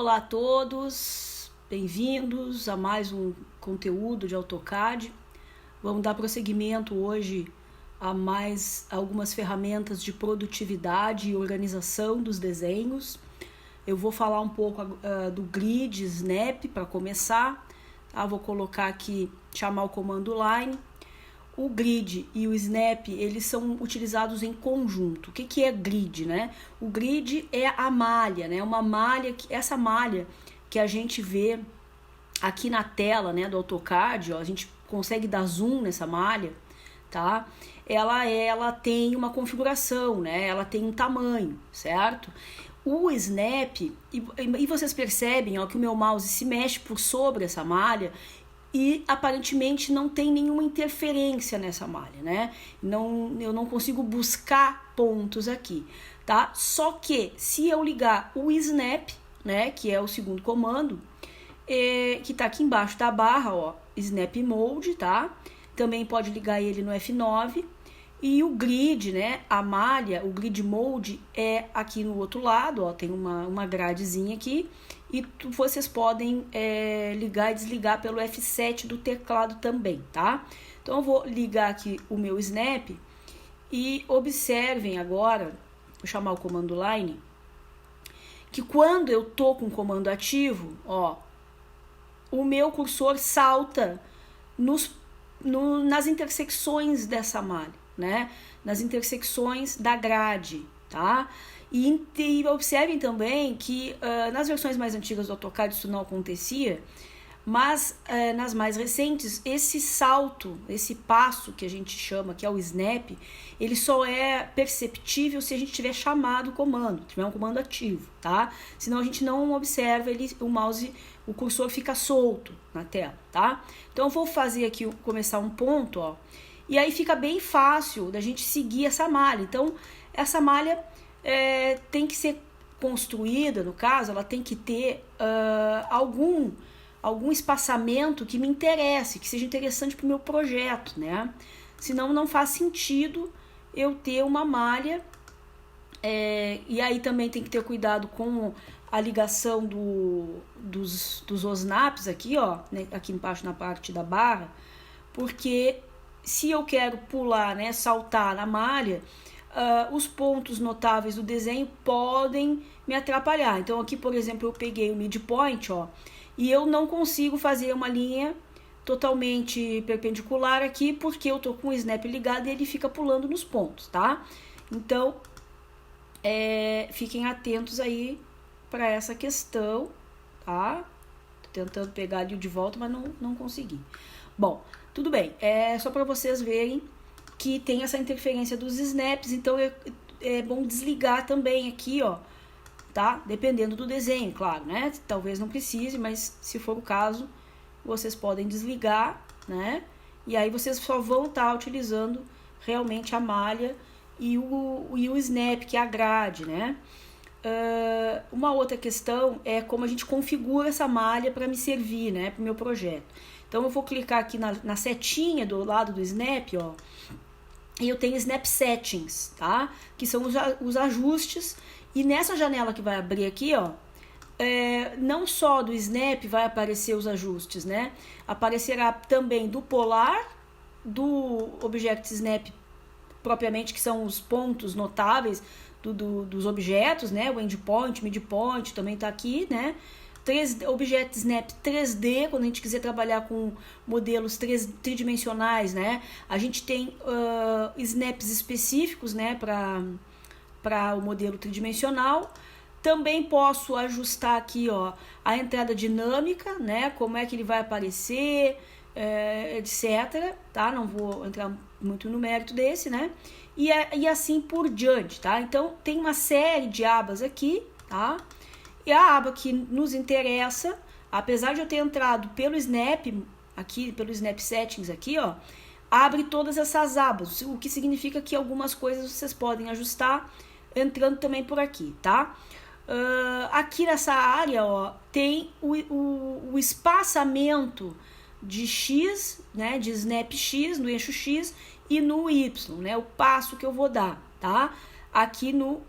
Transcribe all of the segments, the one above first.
Olá a todos, bem-vindos a mais um conteúdo de AutoCAD. Vamos dar prosseguimento hoje a mais algumas ferramentas de produtividade e organização dos desenhos. Eu vou falar um pouco do grid, snap para começar. Tá? Vou colocar aqui, chamar o comando line. O grid e o snap, eles são utilizados em conjunto. O que é grid, né? O grid é a malha, né? Uma malha, essa malha que a gente vê aqui na tela, né, do AutoCAD, ó, a gente consegue dar zoom nessa malha, tá? Ela tem uma configuração, né? Ela tem um tamanho, certo? O snap, e vocês percebem, ó, que o meu mouse se mexe por sobre essa malha e aparentemente não tem nenhuma interferência nessa malha, né? Eu não consigo buscar pontos aqui, tá? Só que se eu ligar o snap, né, que é o segundo comando, que tá aqui embaixo da barra, ó, snap mode, tá? Também pode ligar ele no F9. E o grid, né, a malha, o grid mode é aqui no outro lado, ó, tem uma gradezinha aqui. E vocês podem ligar e desligar pelo F7 do teclado também, tá? Então eu vou ligar aqui o meu snap e observem agora, vou chamar o comando line, que quando eu tô com o comando ativo, ó, o meu cursor salta nas intersecções dessa malha, né? Nas intersecções da grade, tá? E observem também que nas versões mais antigas do AutoCAD isso não acontecia, mas nas mais recentes, esse salto, esse passo que a gente chama, que é o snap, ele só é perceptível se a gente tiver chamado o comando, tiver um comando ativo, tá? Senão a gente não observa, o cursor fica solto na tela, tá? Então eu vou fazer aqui, começar um ponto, ó, e aí fica bem fácil da gente seguir essa malha. Então essa malha tem que ser construída, no caso, ela tem que ter algum espaçamento que me interesse, que seja interessante para o meu projeto, né? Senão não faz sentido eu ter uma malha, e aí também tem que ter cuidado com a ligação dos osnaps aqui, ó, né, aqui embaixo na parte da barra, porque se eu quero pular, né, saltar na malha, os pontos notáveis do desenho podem me atrapalhar. Então aqui, por exemplo, eu peguei o midpoint, ó, e eu não consigo fazer uma linha totalmente perpendicular aqui, porque eu tô com o snap ligado e ele fica pulando nos pontos, tá? Então, fiquem atentos aí para essa questão, tá? Tô tentando pegar ali de volta, mas não consegui. Bom, tudo bem, é só para vocês verem que tem essa interferência dos snaps, então é bom desligar também aqui, ó, tá? Dependendo do desenho, claro, né? Talvez não precise, mas se for o caso, vocês podem desligar, né? E aí vocês só vão estar utilizando realmente a malha e o snap, que é a grade, né? Uma outra questão é como a gente configura essa malha para me servir, né? Para o meu projeto. Então eu vou clicar aqui na setinha do lado do snap, ó, e eu tenho Snap Settings, tá? Que são os ajustes. E nessa janela que vai abrir aqui, ó, não só do Snap vai aparecer os ajustes, né? Aparecerá também do Polar, do Object Snap propriamente, que são os pontos notáveis dos objetos, né? O Endpoint, Midpoint também tá aqui, né? Object Snap 3D, quando a gente quiser trabalhar com modelos tridimensionais, né? A gente tem snaps específicos, né, para o modelo tridimensional. Também posso ajustar aqui, ó, a entrada dinâmica, né? Como é que ele vai aparecer, etc. Tá? Não vou entrar muito no mérito desse, né? E assim por diante, tá? Então tem uma série de abas aqui, tá? E a aba que nos interessa, apesar de eu ter entrado pelo Snap, aqui, pelo Snap Settings aqui, ó, abre todas essas abas, o que significa que algumas coisas vocês podem ajustar entrando também por aqui, tá? Aqui nessa área, ó, tem o espaçamento de X, né, de Snap X, no eixo X, e no Y, né, o passo que eu vou dar, tá? Aqui no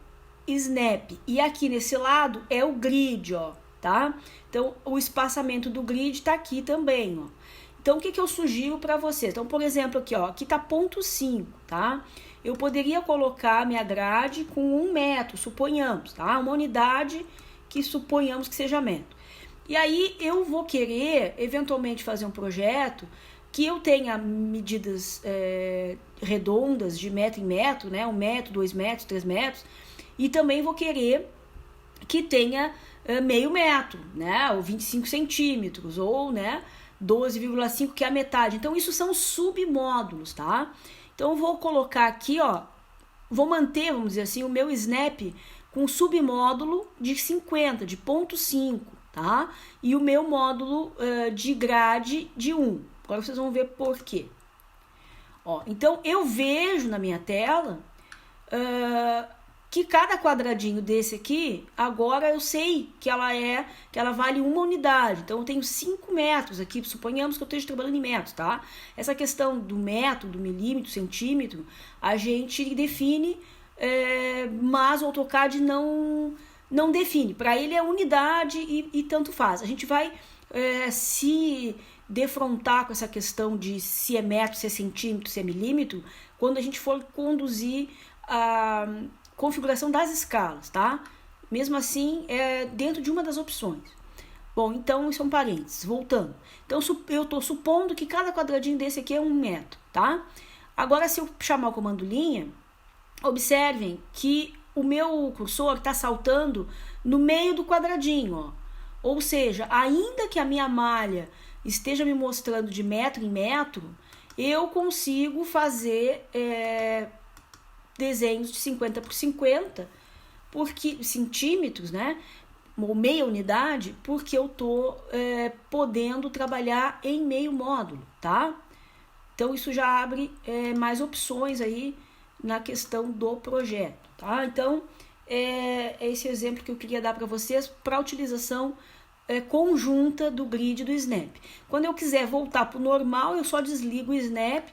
Snap. E aqui nesse lado é o grid, ó. tá? Então, o espaçamento do grid está aqui também, ó. Então, o que eu sugiro para vocês? Então, por exemplo, aqui, ó, aqui tá ponto 5, tá? Eu poderia colocar minha grade com 1 metro, suponhamos, tá? Uma unidade que suponhamos que seja metro. E aí, eu vou querer, eventualmente, fazer um projeto que eu tenha medidas redondas de metro em metro, né? 1 metro, 2 metros, 3 metros. E também vou querer que tenha meio metro, né? Ou 25 centímetros, ou, né? 12,5, que é a metade. Então, isso são submódulos, tá? Então, eu vou colocar aqui, ó, vou manter, vamos dizer assim, o meu snap com submódulo de 50, de ponto 5, tá? E o meu módulo de grade de 1. Agora vocês vão ver por quê. Ó, então, eu vejo na minha tela que cada quadradinho desse aqui, agora eu sei que ela vale 1 unidade. Então, eu tenho 5 metros aqui, suponhamos que eu esteja trabalhando em metros, tá? Essa questão do metro, do milímetro, centímetro, a gente define, mas o AutoCAD não define. Para ele é unidade e tanto faz. A gente vai se defrontar com essa questão de se é metro, se é centímetro, se é milímetro, quando a gente for conduzir a configuração das escalas, tá? Mesmo assim, dentro de uma das opções. Bom, então, isso é um parênteses. Voltando. Então, eu estou supondo que cada quadradinho desse aqui é 1 metro, tá? Agora, se eu chamar o comando linha, observem que o meu cursor está saltando no meio do quadradinho, ó. Ou seja, ainda que a minha malha esteja me mostrando de metro em metro, eu consigo fazer desenhos de 50 por 50 centímetros, né? Ou meia unidade, porque eu tô podendo trabalhar em meio módulo, tá? Então, isso já abre mais opções aí na questão do projeto, tá? Então, é esse exemplo que eu queria dar para vocês para a utilização conjunta do grid e do snap. Quando eu quiser voltar para o normal, eu só desligo o snap,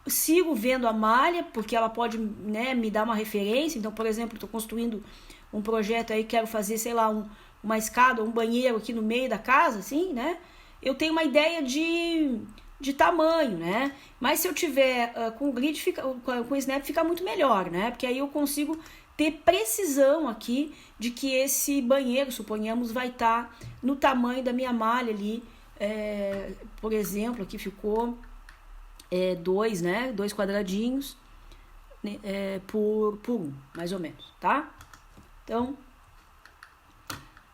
sigo vendo a malha, porque ela pode, né, me dar uma referência. Então, por exemplo, estou construindo um projeto aí, quero fazer, sei lá, uma escada, um banheiro aqui no meio da casa, assim, né? Eu tenho uma ideia de tamanho, né? Mas se eu tiver com o grid, com o snap, fica muito melhor, né? Porque aí eu consigo ter precisão aqui de que esse banheiro, suponhamos, vai estar no tamanho da minha malha ali. Por exemplo, aqui ficou 2, né? 2 quadradinhos por 1, mais ou menos, tá? Então,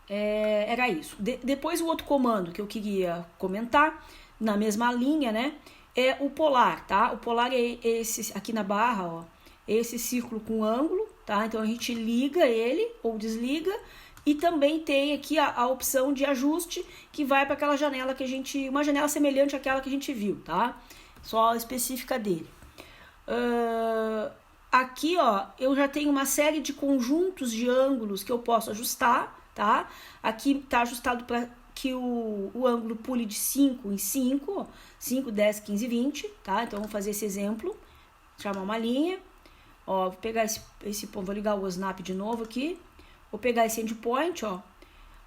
era isso. Depois, o outro comando que eu queria comentar, na mesma linha, né? É o polar, tá? O polar é esse aqui na barra, ó. Esse círculo com ângulo, tá? Então, a gente liga ele ou desliga. E também tem aqui a opção de ajuste, que vai para aquela janela que uma janela semelhante àquela que a gente viu, tá? Só específica dele. Aqui, ó, eu já tenho uma série de conjuntos de ângulos que eu posso ajustar, tá? Aqui tá ajustado para que o ângulo pule de 5 em 5, ó, 5, 10, 15, 20, tá? Então, vamos fazer esse exemplo, chamar uma linha, ó, vou pegar esse ponto, vou ligar o snap de novo aqui, vou pegar esse endpoint, ó,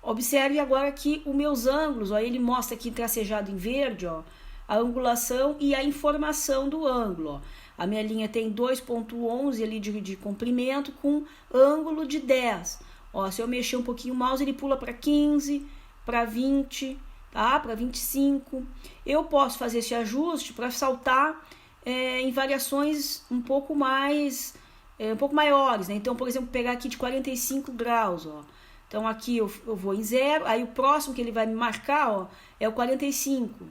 observe agora aqui os meus ângulos, ó, ele mostra aqui tracejado em verde, ó, a angulação e a informação do ângulo, ó. A minha linha tem 2.11 ali de comprimento com ângulo de 10. Ó, se eu mexer um pouquinho o mouse, ele pula para 15, para 20, tá? Para 25. Eu posso fazer esse ajuste para saltar em variações um pouco maiores, né? Então, por exemplo, pegar aqui de 45 graus, ó. Então, aqui eu vou em 0, aí o próximo que ele vai me marcar, ó, é o 45.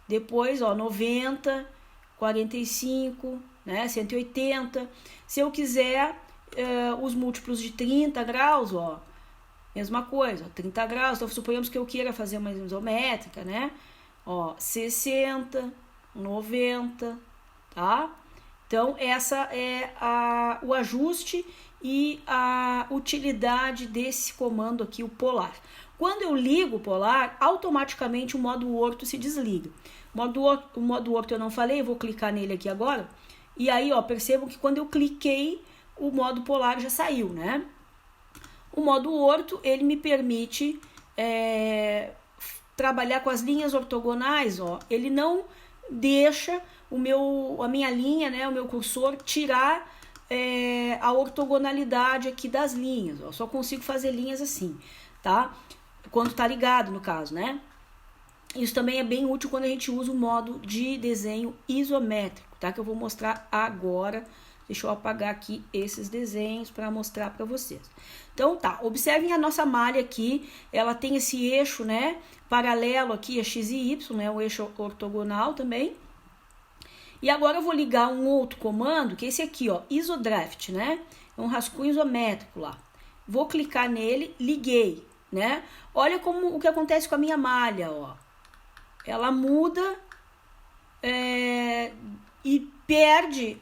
Depois, ó, 90, 45, né, 180. Se eu quiser os múltiplos de 30 graus, ó, mesma coisa, ó, 30 graus. Então, suponhamos que eu queira fazer uma isométrica, né? Ó, 60, 90, tá? Então, essa é o ajuste e a utilidade desse comando aqui, o polar. Quando eu ligo o polar, automaticamente o modo orto se desliga. O modo orto eu não falei, eu vou clicar nele aqui agora. E aí, ó, percebam que quando eu cliquei, o modo polar já saiu, né? O modo orto, ele me permite trabalhar com as linhas ortogonais, ó, ele não deixa a minha linha, né, o meu cursor, tirar a ortogonalidade aqui das linhas. Ó, só consigo fazer linhas assim, tá? Quando tá ligado, no caso, né? Isso também é bem útil quando a gente usa o modo de desenho isométrico, tá? Que eu vou mostrar agora. Deixa eu apagar aqui esses desenhos para mostrar para vocês. Então, tá. Observem a nossa malha aqui. Ela tem esse eixo, né? Paralelo aqui a x e y, né? O eixo ortogonal também. E agora eu vou ligar um outro comando, que é esse aqui, ó. Isodraft, né? É um rascunho isométrico lá. Vou clicar nele, liguei, né? Olha como o que acontece com a minha malha, ó. Ela muda e perde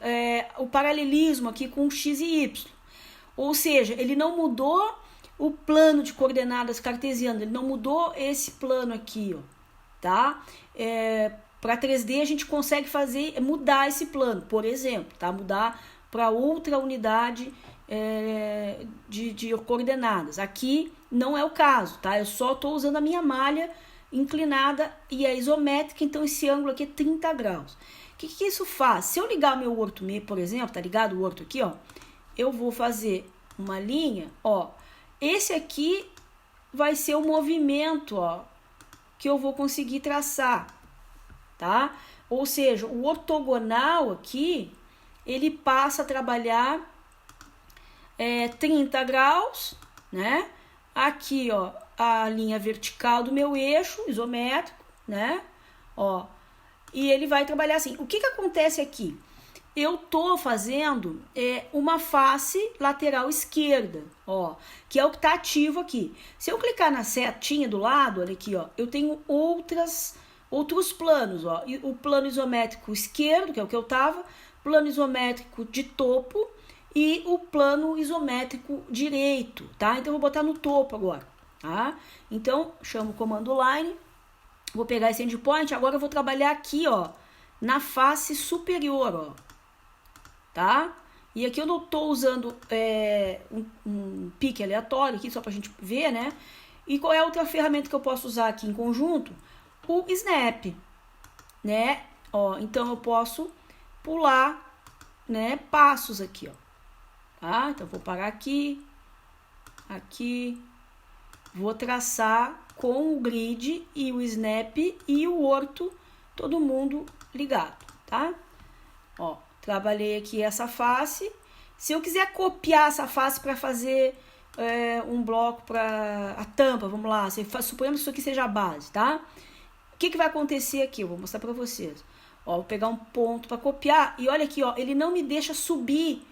o paralelismo aqui com x e y. Ou seja, ele não mudou o plano de coordenadas cartesiano, ele não mudou esse plano aqui, ó, tá? Para 3D a gente consegue mudar esse plano, por exemplo, tá? Mudar para outra unidade de coordenadas. Aqui não é o caso, tá? Eu só estou usando a minha malha inclinada e é isométrica, então esse ângulo aqui é 30 graus. O que isso faz? Se eu ligar o meu orto meio, por exemplo, tá ligado o orto aqui, ó, eu vou fazer uma linha, ó, esse aqui vai ser o movimento, ó, que eu vou conseguir traçar, tá? Ou seja, o ortogonal aqui, ele passa a trabalhar 30 graus, né? Aqui, ó, a linha vertical do meu eixo isométrico, né? Ó, e ele vai trabalhar assim. O que acontece aqui? Eu tô fazendo uma face lateral esquerda, ó, que é o que tá ativo aqui. Se eu clicar na setinha do lado, olha aqui, ó, eu tenho outros planos, ó. O plano isométrico esquerdo, que é o que eu tava, plano isométrico de topo e o plano isométrico direito, tá? Então eu vou botar no topo agora, tá? Então chamo o comando line, vou pegar esse endpoint, agora eu vou trabalhar aqui, ó, na face superior, ó, tá? E aqui eu não tô usando um pique aleatório aqui, só pra gente ver, né? E qual é a outra ferramenta que eu posso usar aqui em conjunto? O snap, né? Ó, então eu posso pular, né, passos aqui, ó. Tá? Então vou parar aqui, vou traçar com o grid e o snap e o orto, todo mundo ligado, tá? Ó, trabalhei aqui essa face. Se eu quiser copiar essa face para fazer um bloco para a tampa, vamos lá, suponhamos que isso aqui seja a base, tá? O que vai acontecer aqui? Eu vou mostrar para vocês. Ó, vou pegar um ponto para copiar e olha aqui, ó, ele não me deixa subir,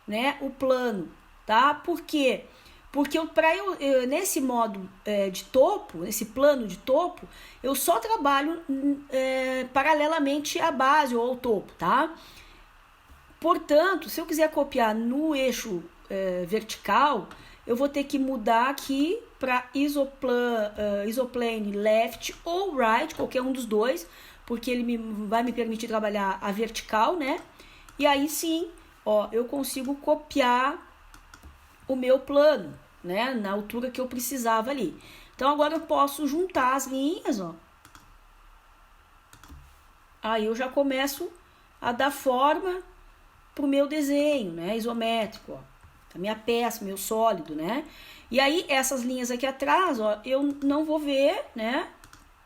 né, o plano, tá? Por quê? Porque nesse modo de topo, nesse plano de topo, eu só trabalho paralelamente à base ou ao topo, tá? Portanto, se eu quiser copiar no eixo vertical, eu vou ter que mudar aqui para isoplane left ou right, qualquer um dos dois, porque ele vai me permitir trabalhar a vertical, né? E aí sim, ó, eu consigo copiar o meu plano, né, na altura que eu precisava ali. Então agora eu posso juntar as linhas, ó. Aí eu já começo a dar forma pro meu desenho, né, isométrico, ó. A minha peça, meu sólido, né? E aí essas linhas aqui atrás, ó, eu não vou ver, né,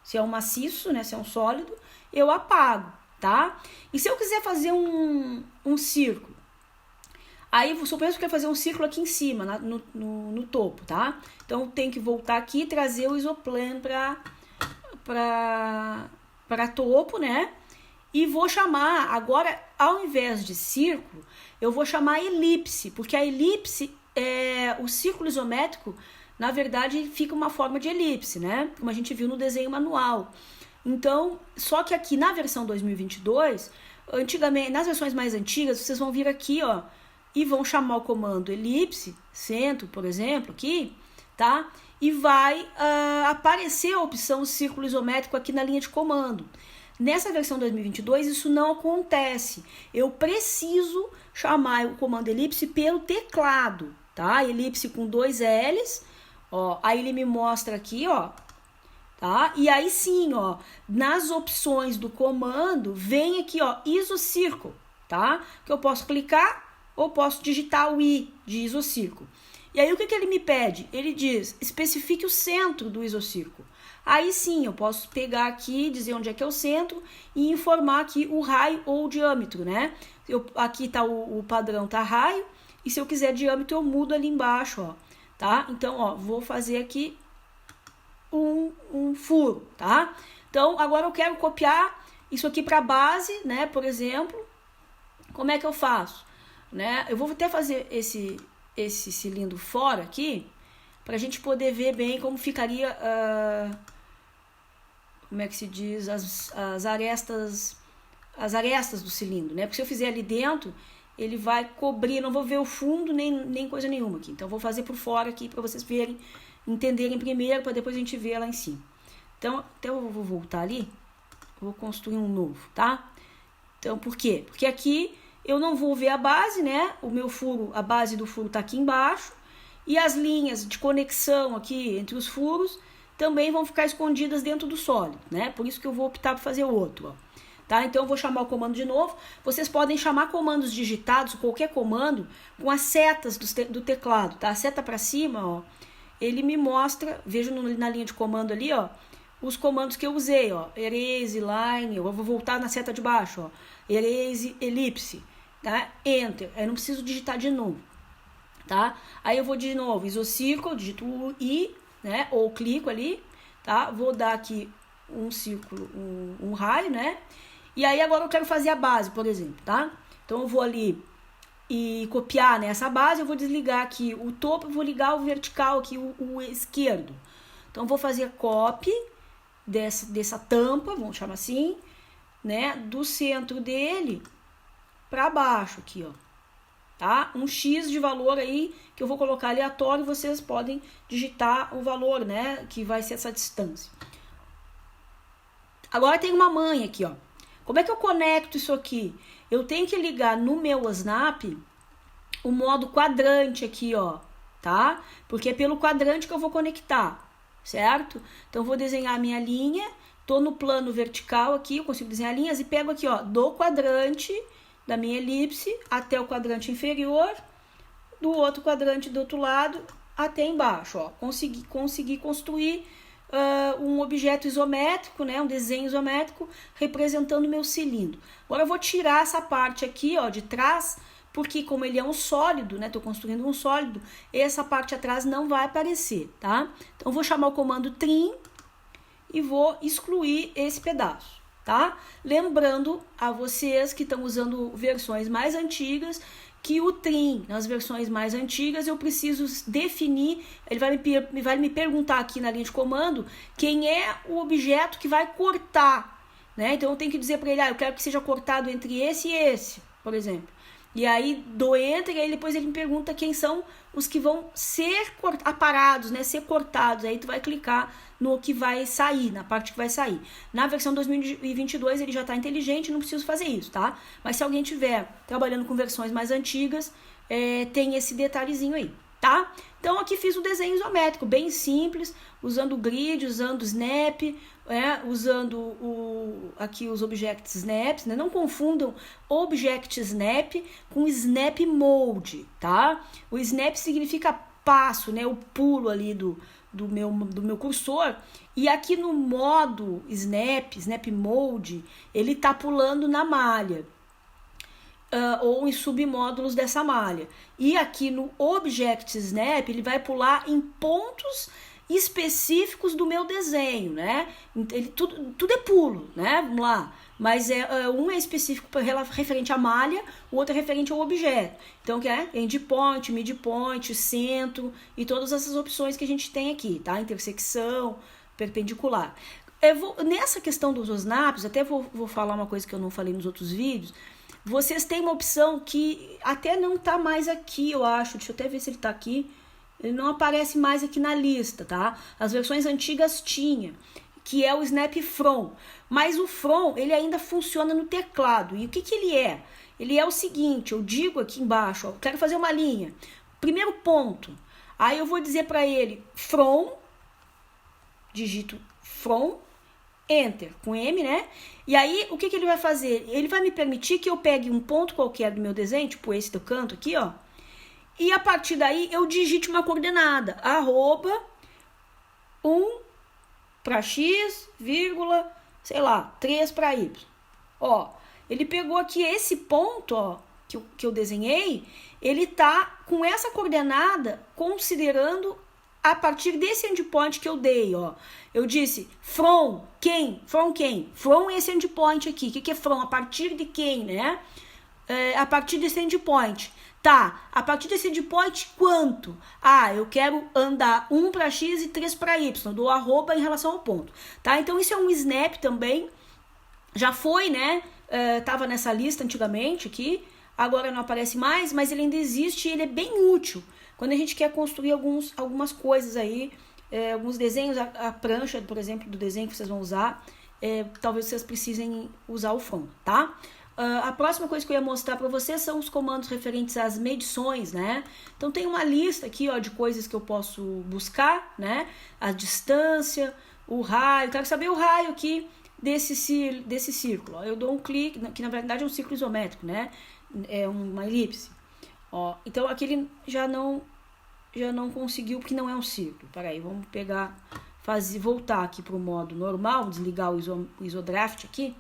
se é um maciço, né, se é um sólido, eu apago, tá? E se eu quiser fazer um círculo, aí, suponho que eu quero fazer um círculo aqui em cima, no topo, tá? Então, eu tenho que voltar aqui e trazer o isoplane para topo, né? E vou chamar, agora, ao invés de círculo, eu vou chamar elipse, porque a elipse, o círculo isométrico, na verdade, fica uma forma de elipse, né? Como a gente viu no desenho manual. Então, só que aqui na versão 2022, antigamente, nas versões mais antigas, vocês vão vir aqui, ó, e vão chamar o comando elipse, centro, por exemplo, aqui, tá? E vai aparecer a opção círculo isométrico aqui na linha de comando. Nessa versão 2022, isso não acontece. Eu preciso chamar o comando elipse pelo teclado, tá? Elipse com 2 L's, Ó, aí ele me mostra aqui, ó, tá? E aí sim, ó, nas opções do comando, vem aqui, ó, isocírculo, tá? Que eu posso clicar ou posso digitar o I de isocírculo. E aí o que ele me pede? Ele diz, especifique o centro do isocírculo. Aí sim, eu posso pegar aqui, dizer onde é que é o centro e informar aqui o raio ou o diâmetro, né? Aqui tá o padrão, tá raio, e se eu quiser diâmetro eu mudo ali embaixo, ó, tá? Então, ó, vou fazer aqui um furo, tá? Então, agora eu quero copiar isso aqui para base, né? Por exemplo, como é que eu faço? Né? Eu vou até fazer esse cilindro fora aqui, para a gente poder ver bem como ficaria, como é que se diz, as arestas do cilindro, né? Porque se eu fizer ali dentro, ele vai cobrir, não vou ver o fundo nem coisa nenhuma aqui. Então, eu vou fazer por fora aqui para vocês verem, entenderem primeiro, para depois a gente ver lá em cima. Então, até eu vou voltar ali, vou construir um novo, tá? Então, por quê? Porque aqui eu não vou ver a base, né? O meu furo, a base do furo tá aqui embaixo, e as linhas de conexão aqui entre os furos também vão ficar escondidas dentro do sólido, né? Por isso que eu vou optar por fazer o outro, ó. Tá? Então eu vou chamar o comando de novo. Vocês podem chamar comandos digitados, qualquer comando, com as setas do teclado, tá? A seta para cima, ó, ele me mostra, vejo na linha de comando ali, ó, os comandos que eu usei, ó, erase, line, eu vou voltar na seta de baixo, ó, erase, elipse, tá? Enter, aí não preciso digitar de novo, tá? Aí eu vou de novo, isocírculo, digito o I, né, ou clico ali, tá? Vou dar aqui um círculo, um raio, né? E aí agora eu quero fazer a base, por exemplo, tá? Então eu vou ali e copiar nessa base, eu vou desligar aqui o topo, eu vou ligar o vertical aqui, o esquerdo. Então eu vou fazer copy dessa tampa, vamos chamar assim, né, do centro dele para baixo aqui, ó, tá? Um X de valor aí que eu vou colocar aleatório, vocês podem digitar o valor, né, que vai ser essa distância. Agora tem uma manha aqui, ó. Como é que eu conecto isso aqui? Eu tenho que ligar no meu Snap o modo quadrante aqui, ó, tá? Porque é pelo quadrante que eu vou conectar, certo? Então, eu vou desenhar a minha linha, tô no plano vertical aqui, eu consigo desenhar linhas e pego aqui, ó, do quadrante da minha elipse até o quadrante inferior, do outro quadrante do outro lado até embaixo, ó. Consegui construir um objeto isométrico, né, um desenho isométrico representando o meu cilindro. Agora eu vou tirar essa parte aqui, ó, de trás, porque como ele é um sólido, né, tô construindo um sólido, essa parte atrás não vai aparecer, tá? Então eu vou chamar o comando trim e vou excluir esse pedaço, tá? Lembrando a vocês que estão usando versões mais antigas, que o trim, nas versões mais antigas, eu preciso definir, ele vai me perguntar aqui na linha de comando quem é o objeto que vai cortar, né? Então eu tenho que dizer para ele, eu quero que seja cortado entre esse e esse, por exemplo. E aí do enter, e aí depois ele me pergunta quem são os que vão ser aparados, né? Ser cortados. Aí tu vai clicar no que vai sair, na parte que vai sair. Na versão 2022 ele já está inteligente, não preciso fazer isso, tá? Mas se alguém tiver trabalhando com versões mais antigas, tem esse detalhezinho aí, tá? Então aqui fiz o desenho isométrico, bem simples, usando o grid, usando o snap, usando aqui os object snaps, né? Não confundam object snap com snap mode, tá? O snap significa passo, né? O pulo ali do meu cursor, e aqui no modo snap mode, ele tá pulando na malha. Ou em submódulos dessa malha. E aqui no Object Snap, ele vai pular em pontos específicos do meu desenho, né? Tudo é pulo, né? Vamos lá. Mas um é específico referente à malha, o outro é referente ao objeto. Então, que é endpoint, midpoint, centro e todas essas opções que a gente tem aqui, tá? Intersecção, perpendicular. Nessa questão dos snaps, até vou falar uma coisa que eu não falei nos outros vídeos. Vocês têm uma opção que até não tá mais aqui, eu acho. Deixa eu até ver se ele tá aqui. Ele não aparece mais aqui na lista, tá? As versões antigas tinha, que é o Snap From. Mas o From, ele ainda funciona no teclado. E o que ele é? Ele é o seguinte, eu digo aqui embaixo, ó, quero fazer uma linha. Primeiro ponto. Aí eu vou dizer para ele from, digito from, enter, com M, né? E aí, o que ele vai fazer? Ele vai me permitir que eu pegue um ponto qualquer do meu desenho, tipo esse do canto aqui, ó, e a partir daí eu digite uma coordenada, arroba 1 para x, vírgula, sei lá, 3 para y. Ó, ele pegou aqui esse ponto, ó, que eu desenhei, ele tá com essa coordenada considerando a partir desse endpoint que eu dei, ó. Eu disse from quem? From quem? From esse endpoint aqui. O que é from? A partir de quem, né? A partir desse endpoint. Tá, a partir desse endpoint, quanto? Ah, eu quero andar 1 para x e 3 para y, do arroba em relação ao ponto. Tá? Então, isso é um snap também. Já foi, né? Tava nessa lista antigamente aqui. Agora não aparece mais, mas ele ainda existe e ele é bem útil. Quando a gente quer construir algumas coisas aí, alguns desenhos, a prancha, por exemplo, do desenho que vocês vão usar, talvez vocês precisem usar o from, tá? A próxima coisa que eu ia mostrar para vocês são os comandos referentes às medições, né? Então tem uma lista aqui, ó, de coisas que eu posso buscar, né? A distância, o raio, quero saber o raio aqui desse círculo. Ó. Eu dou um clique, que na verdade é um círculo isométrico, né? É uma elipse. Ó, então aqui ele já não conseguiu porque não é um círculo. Peraí, vamos pegar, voltar aqui para o modo normal, desligar o isodraft aqui,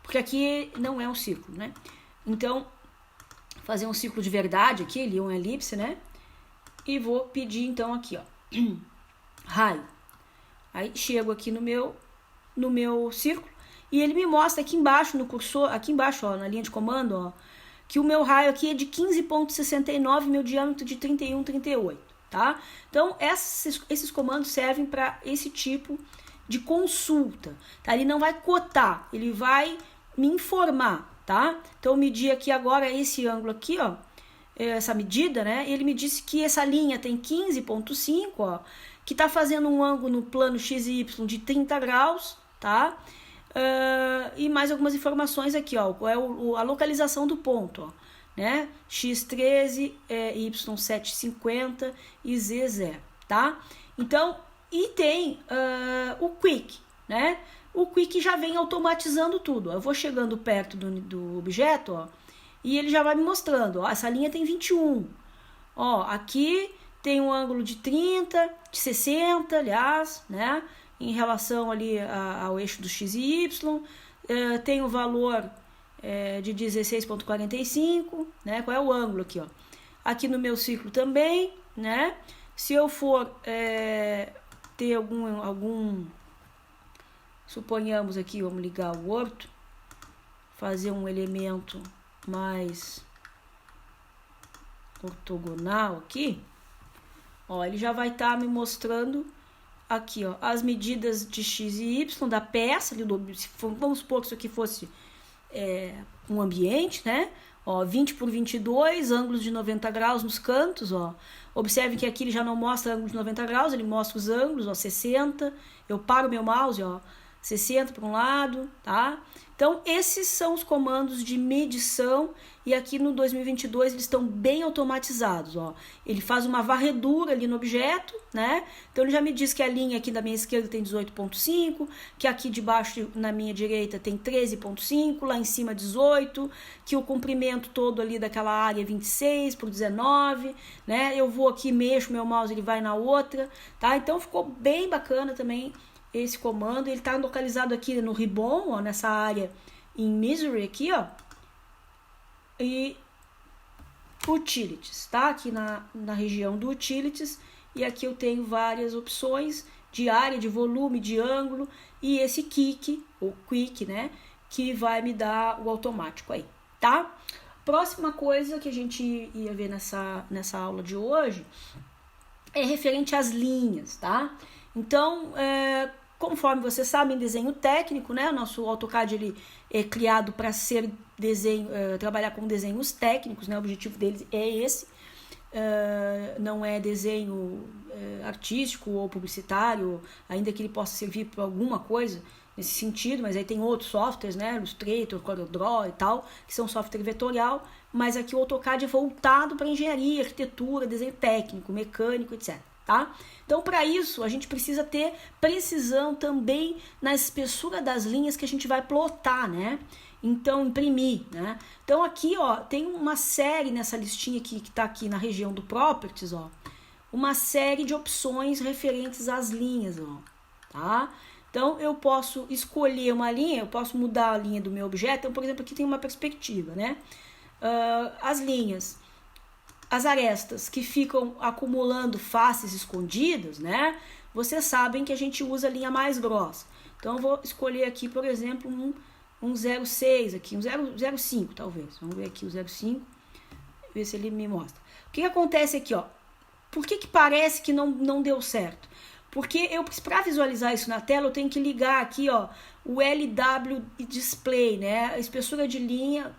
porque aqui não é um círculo, né? Então, fazer um círculo de verdade aqui, ele é uma elipse, né? E vou pedir então aqui, ó, raio. Aí chego aqui no meu círculo e ele me mostra aqui embaixo no cursor, aqui embaixo, ó, na linha de comando, ó, que o meu raio aqui é de 15,69, meu diâmetro de 31,38, tá? Então, esses comandos servem para esse tipo de consulta, tá? Ele não vai cotar, ele vai me informar, tá? Então, eu medi aqui agora esse ângulo aqui, ó, essa medida, né? Ele me disse que essa linha tem 15,5, ó, que tá fazendo um ângulo no plano x e y de 30 graus, tá? E mais algumas informações aqui, ó, qual é a localização do ponto, ó, né? x13, y750 e z0, tá? Então, e tem o quick, né? O quick já vem automatizando tudo, ó. Eu vou chegando perto do objeto, ó, e ele já vai me mostrando, ó, essa linha tem 21, ó, aqui tem um ângulo de 30, de 60, aliás, né? Em relação ali ao eixo do x e y, tem o valor de 16,45, né? Qual é o ângulo aqui, ó? Aqui no meu ciclo também, né? Se eu for ter algum, suponhamos aqui, vamos ligar o orto, fazer um elemento mais ortogonal aqui, ó, ele já vai estar me mostrando aqui, ó, as medidas de x e y da peça, vamos supor que isso aqui fosse um ambiente, né? Ó, 20 por 22, ângulos de 90 graus nos cantos, ó. Observe que aqui ele já não mostra ângulos de 90 graus, ele mostra os ângulos, ó, 60. Eu paro meu mouse, ó, 60 para um lado, tá? Então, esses são os comandos de medição e aqui no 2022 eles estão bem automatizados, ó. Ele faz uma varredura ali no objeto, né? Então, ele já me diz que a linha aqui da minha esquerda tem 18,5, que aqui de baixo na minha direita tem 13,5, lá em cima 18, que o comprimento todo ali daquela área é 26 por 19, né? Eu vou aqui, mexo meu mouse, ele vai na outra, tá? Então, ficou bem bacana também esse comando. Ele está localizado aqui no ribbon, ó, nessa área em misery aqui, ó, e utilities, tá? Aqui na região do utilities, e aqui eu tenho várias opções de área, de volume, de ângulo, e esse kick, ou quick, né, que vai me dar o automático aí, tá? Próxima coisa que a gente ia ver nessa aula de hoje é referente às linhas, tá? Então, conforme vocês sabem, desenho técnico, né? O nosso AutoCAD ele é criado para ser trabalhar com desenhos técnicos, né? O objetivo dele é esse. Não é desenho artístico ou publicitário, ainda que ele possa servir para alguma coisa, nesse sentido, mas aí tem outros softwares, né? Illustrator, CorelDRAW e tal, que são software vetorial, mas aqui o AutoCAD é voltado para engenharia, arquitetura, desenho técnico, mecânico, etc. Tá? Então, para isso, a gente precisa ter precisão também na espessura das linhas que a gente vai plotar, né? Então, imprimir, né? Então, aqui, ó, tem uma série nessa listinha aqui, que tá aqui na região do Properties, ó, uma série de opções referentes às linhas, ó, tá? Então, eu posso escolher uma linha, eu posso mudar a linha do meu objeto. Então, por exemplo, aqui tem uma perspectiva, né? As linhas, as arestas que ficam acumulando faces escondidas, né? Vocês sabem que a gente usa a linha mais grossa. Então, eu vou escolher aqui, por exemplo, um 0,6 aqui, um 0,05 talvez. Vamos ver aqui o 0,5, ver se ele me mostra. O que acontece aqui, ó? Por que parece que não deu certo? Porque para visualizar isso na tela, eu tenho que ligar aqui, ó, o LW Display, né? A espessura de linha,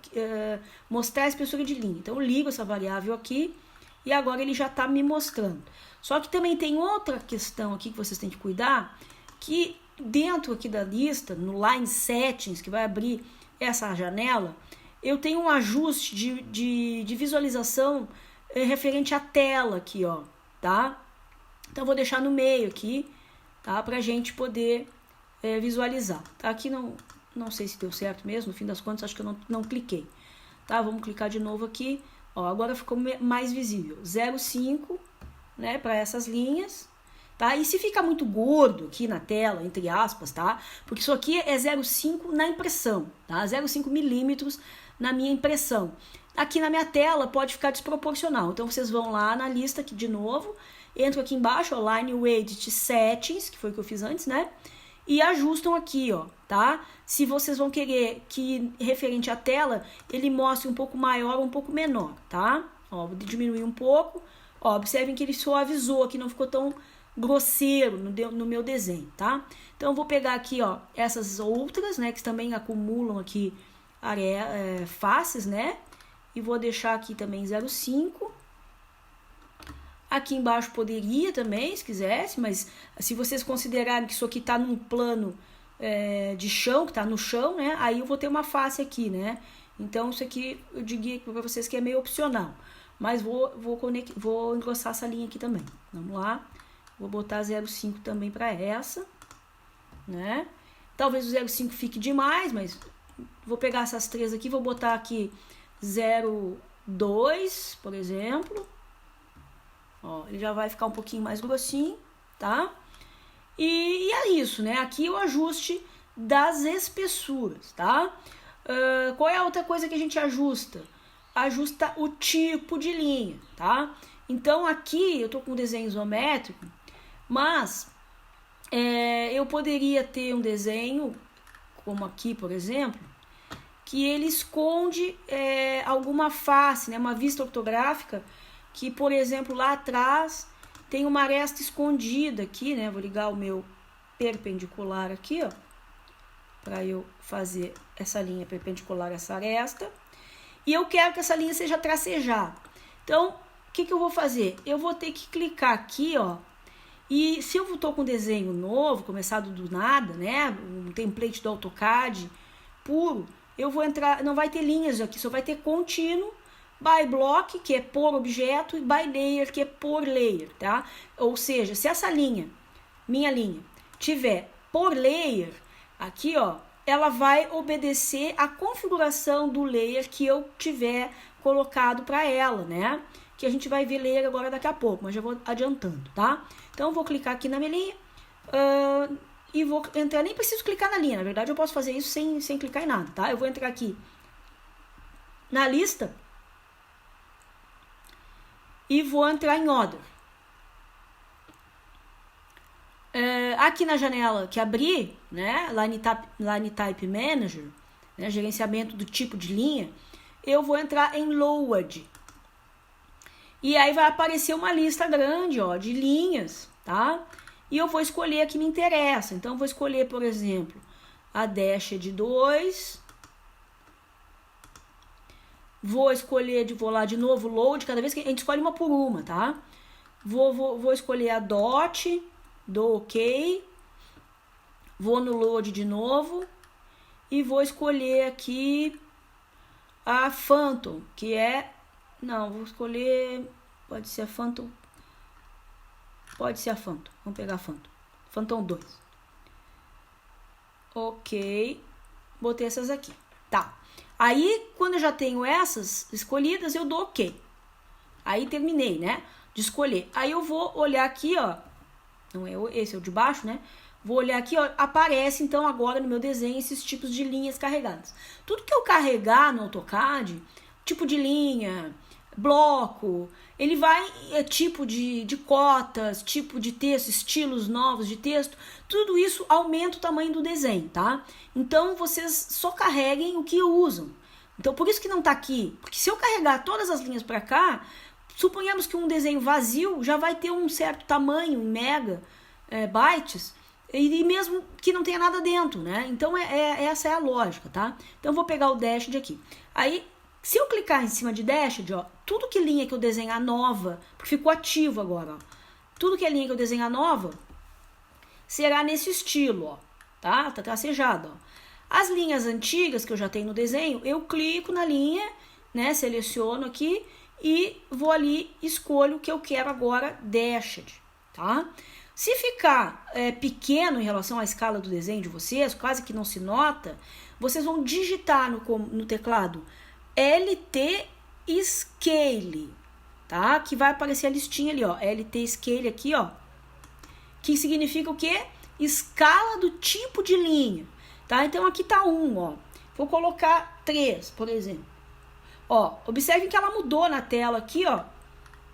mostrar a espessura de linha. Então, eu ligo essa variável aqui e agora ele já está me mostrando. Só que também tem outra questão aqui que vocês têm que cuidar, que dentro aqui da lista, no Line Settings, que vai abrir essa janela, eu tenho um ajuste de visualização referente à tela aqui, ó, tá? Então, eu vou deixar no meio aqui, tá? Pra gente poder visualizar. Tá? Aqui não sei se deu certo mesmo, no fim das contas, acho que eu não cliquei. Tá? Vamos clicar de novo aqui. Ó, agora ficou mais visível. 0,5, né? Para essas linhas. Tá? E se fica muito gordo aqui na tela, entre aspas, tá? Porque isso aqui é 0,5 na impressão, tá? 0,5 milímetros na minha impressão. Aqui na minha tela pode ficar desproporcional. Então, vocês vão lá na lista aqui de novo. Entro aqui embaixo, ó, Line Edit Settings, que foi o que eu fiz antes, né? E ajustam aqui, ó, tá? Se vocês vão querer que, referente à tela, ele mostre um pouco maior ou um pouco menor, tá? Ó, vou diminuir um pouco. Ó, observem que ele suavizou aqui, não ficou tão grosseiro no meu desenho, tá? Então, eu vou pegar aqui, ó, essas outras, né? Que também acumulam aqui faces, né? E vou deixar aqui também 0,5. Aqui embaixo poderia também, se quisesse, mas se vocês considerarem que isso aqui está num plano de chão, que está no chão, né? Aí eu vou ter uma face aqui, né? Então, isso aqui eu diria para vocês que é meio opcional. Mas vou engrossar essa linha aqui também. Vamos lá. Vou botar 0,5 também para essa, né? Talvez o 0,5 fique demais, mas vou pegar essas três aqui, vou botar aqui 0,2, por exemplo. Ó, ele já vai ficar um pouquinho mais grossinho, tá? E é isso, né? Aqui o ajuste das espessuras, tá? Qual é a outra coisa que a gente ajusta? Ajusta o tipo de linha, tá? Então, aqui eu tô com um desenho isométrico, mas eu poderia ter um desenho, como aqui, por exemplo, que ele esconde alguma face, né? Uma vista ortográfica, que, por exemplo, lá atrás tem uma aresta escondida aqui, né? Vou ligar o meu perpendicular aqui, ó, para eu fazer essa linha perpendicular a essa aresta. E eu quero que essa linha seja tracejada. Então, o que eu vou fazer? Eu vou ter que clicar aqui, ó, e se eu estou com um desenho novo, começado do nada, né? Um template do AutoCAD puro, eu vou entrar, não vai ter linhas aqui, só vai ter contínuo, by block, que é por objeto, e by layer, que é por layer, tá? Ou seja, se essa linha, minha linha, tiver por layer, aqui, ó, ela vai obedecer à configuração do layer que eu tiver colocado para ela, né? Que a gente vai ver layer agora daqui a pouco, mas já vou adiantando, tá? Então, eu vou clicar aqui na minha linha e vou entrar, nem preciso clicar na linha, na verdade eu posso fazer isso sem clicar em nada, tá? Eu vou entrar aqui na lista e vou entrar em Order. Aqui na janela que abri, né, Line Type Manager, né, gerenciamento do tipo de linha, eu vou entrar em Load. E aí vai aparecer uma lista grande, ó, de linhas, tá? E eu vou escolher a que me interessa. Então, eu vou escolher, por exemplo, a Dashed 2. Vou lá de novo, Load, cada vez que a gente escolhe uma por uma, tá? Vou escolher a Dot, dou OK. Vou no Load de novo e vou escolher aqui a Phantom, que é... Não, vou escolher... Pode ser a Phantom. Pode ser a Phantom. Vamos pegar a Phantom. Phantom 2. Ok. Botei essas aqui. Tá. Aí, quando eu já tenho essas escolhidas, eu dou OK. Aí terminei, né? De escolher. Aí eu vou olhar aqui, ó. Não é esse, é o de baixo, né? Vou olhar aqui, ó. Aparece, então, agora no meu desenho, esses tipos de linhas carregadas. Tudo que eu carregar no AutoCAD, tipo de linha, bloco, ele vai, tipo de cotas, tipo de texto, estilos novos de texto, tudo isso aumenta o tamanho do desenho, tá? Então, vocês só carreguem o que usam. Então, por isso que não tá aqui. Porque se eu carregar todas as linhas para cá, suponhamos que um desenho vazio já vai ter um certo tamanho, em bytes, e mesmo que não tenha nada dentro, né? Então, essa é a lógica, tá? Então, eu vou pegar o Dashed aqui. Aí, se eu clicar em cima de Dashed, ó, tudo que linha que eu desenhar nova, porque ficou ativo agora, ó, tudo que é linha que eu desenhar nova, será nesse estilo, ó, tá? Tá tracejado, ó. As linhas antigas que eu já tenho no desenho, eu clico na linha, né? Seleciono aqui e vou ali, escolho o que eu quero agora, Dashed, tá? Se ficar pequeno em relação à escala do desenho de vocês, quase que não se nota, vocês vão digitar no teclado LT Scale, tá? Que vai aparecer a listinha ali, ó, LT Scale aqui, ó, que significa o quê? Escala do tipo de linha, tá? Então aqui tá 1, ó. Vou colocar 3, por exemplo. Ó, observem que ela mudou na tela aqui, ó,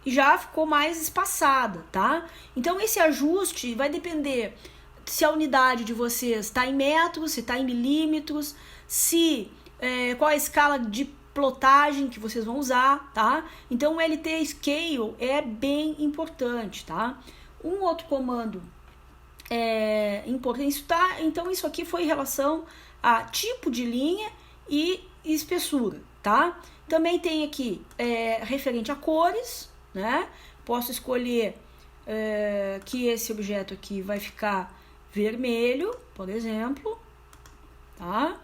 e já ficou mais espaçada, tá? Então esse ajuste vai depender se a unidade de vocês está em metros, se está em milímetros, qual a escala de plotagem que vocês vão usar, tá? Então o LT Scale é bem importante, tá? Um outro comando importante, tá? Então isso aqui foi em relação a tipo de linha e espessura, tá? Também tem aqui referente a cores, né? Posso escolher que esse objeto aqui vai ficar vermelho, por exemplo, tá?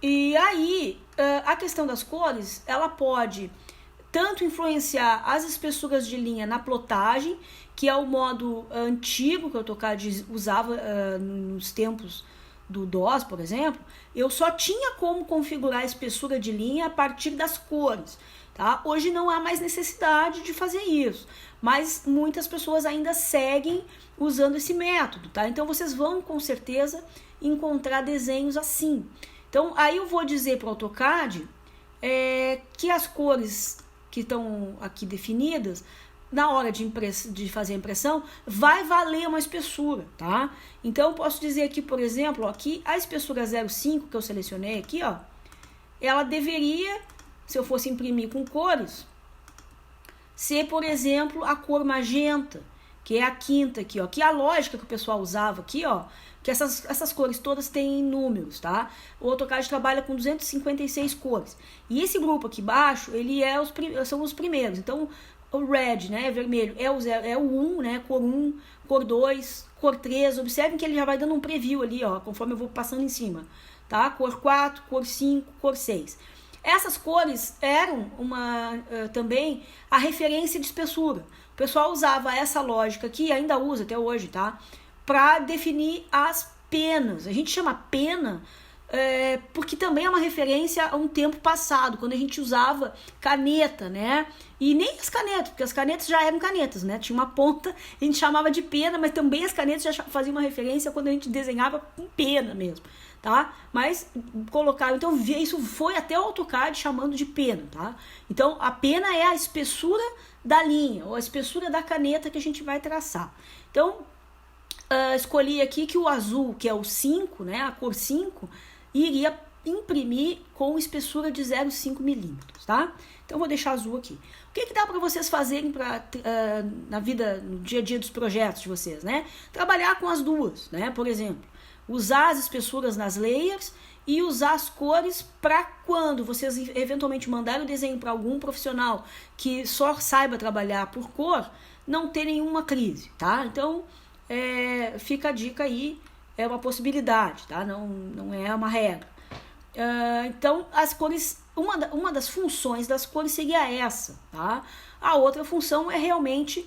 E aí, a questão das cores, ela pode tanto influenciar as espessuras de linha na plotagem, que é o modo antigo que o AutoCAD usava nos tempos do DOS, por exemplo. Eu só tinha como configurar a espessura de linha a partir das cores, tá? Hoje não há mais necessidade de fazer isso, mas muitas pessoas ainda seguem usando esse método, tá? Então vocês vão com certeza encontrar desenhos assim. Então aí eu vou dizer para o AutoCAD que as cores que estão aqui definidas, na hora de fazer a impressão, vai valer uma espessura, tá? Então eu posso dizer aqui, por exemplo, ó, aqui a espessura 0,5 que eu selecionei aqui, ó, ela deveria, se eu fosse imprimir com cores, ser, por exemplo, a cor magenta, que é a quinta aqui, ó, que é a lógica que o pessoal usava aqui, ó, que essas cores todas têm números, tá? O AutoCAD trabalha com 256 cores. E esse grupo aqui embaixo, ele são os primeiros. Então, o red, né, vermelho, é o 1, né, cor 1, cor 2, cor 3. Observem que ele já vai dando um preview ali, ó, conforme eu vou passando em cima, tá? Cor 4, cor 5, cor 6. Essas cores eram também a referência de espessura. O pessoal usava essa lógica aqui, ainda usa até hoje, tá? Para definir as penas. A gente chama pena porque também é uma referência a um tempo passado, quando a gente usava caneta, né? E nem as canetas, porque as canetas já eram canetas, né? Tinha uma ponta, a gente chamava de pena, mas também as canetas já faziam uma referência quando a gente desenhava com pena mesmo, tá? Mas colocaram, então isso foi até o AutoCAD chamando de pena, tá? Então a pena é a espessura da linha, ou a espessura da caneta que a gente vai traçar. Então, escolhi aqui que o azul, que é o 5, né, a cor 5, iria imprimir com espessura de 0,5 milímetros, tá? Então, vou deixar azul aqui. O que dá para vocês fazerem na vida, no dia a dia dos projetos de vocês, né? Trabalhar com as duas, né? Por exemplo, usar as espessuras nas layers e usar as cores para quando vocês eventualmente mandarem o desenho para algum profissional que só saiba trabalhar por cor, não ter nenhuma crise, tá? Então, fica a dica aí é uma possibilidade, tá? Não é uma regra. Então, as cores, uma das funções das cores seria essa, tá? A outra função é realmente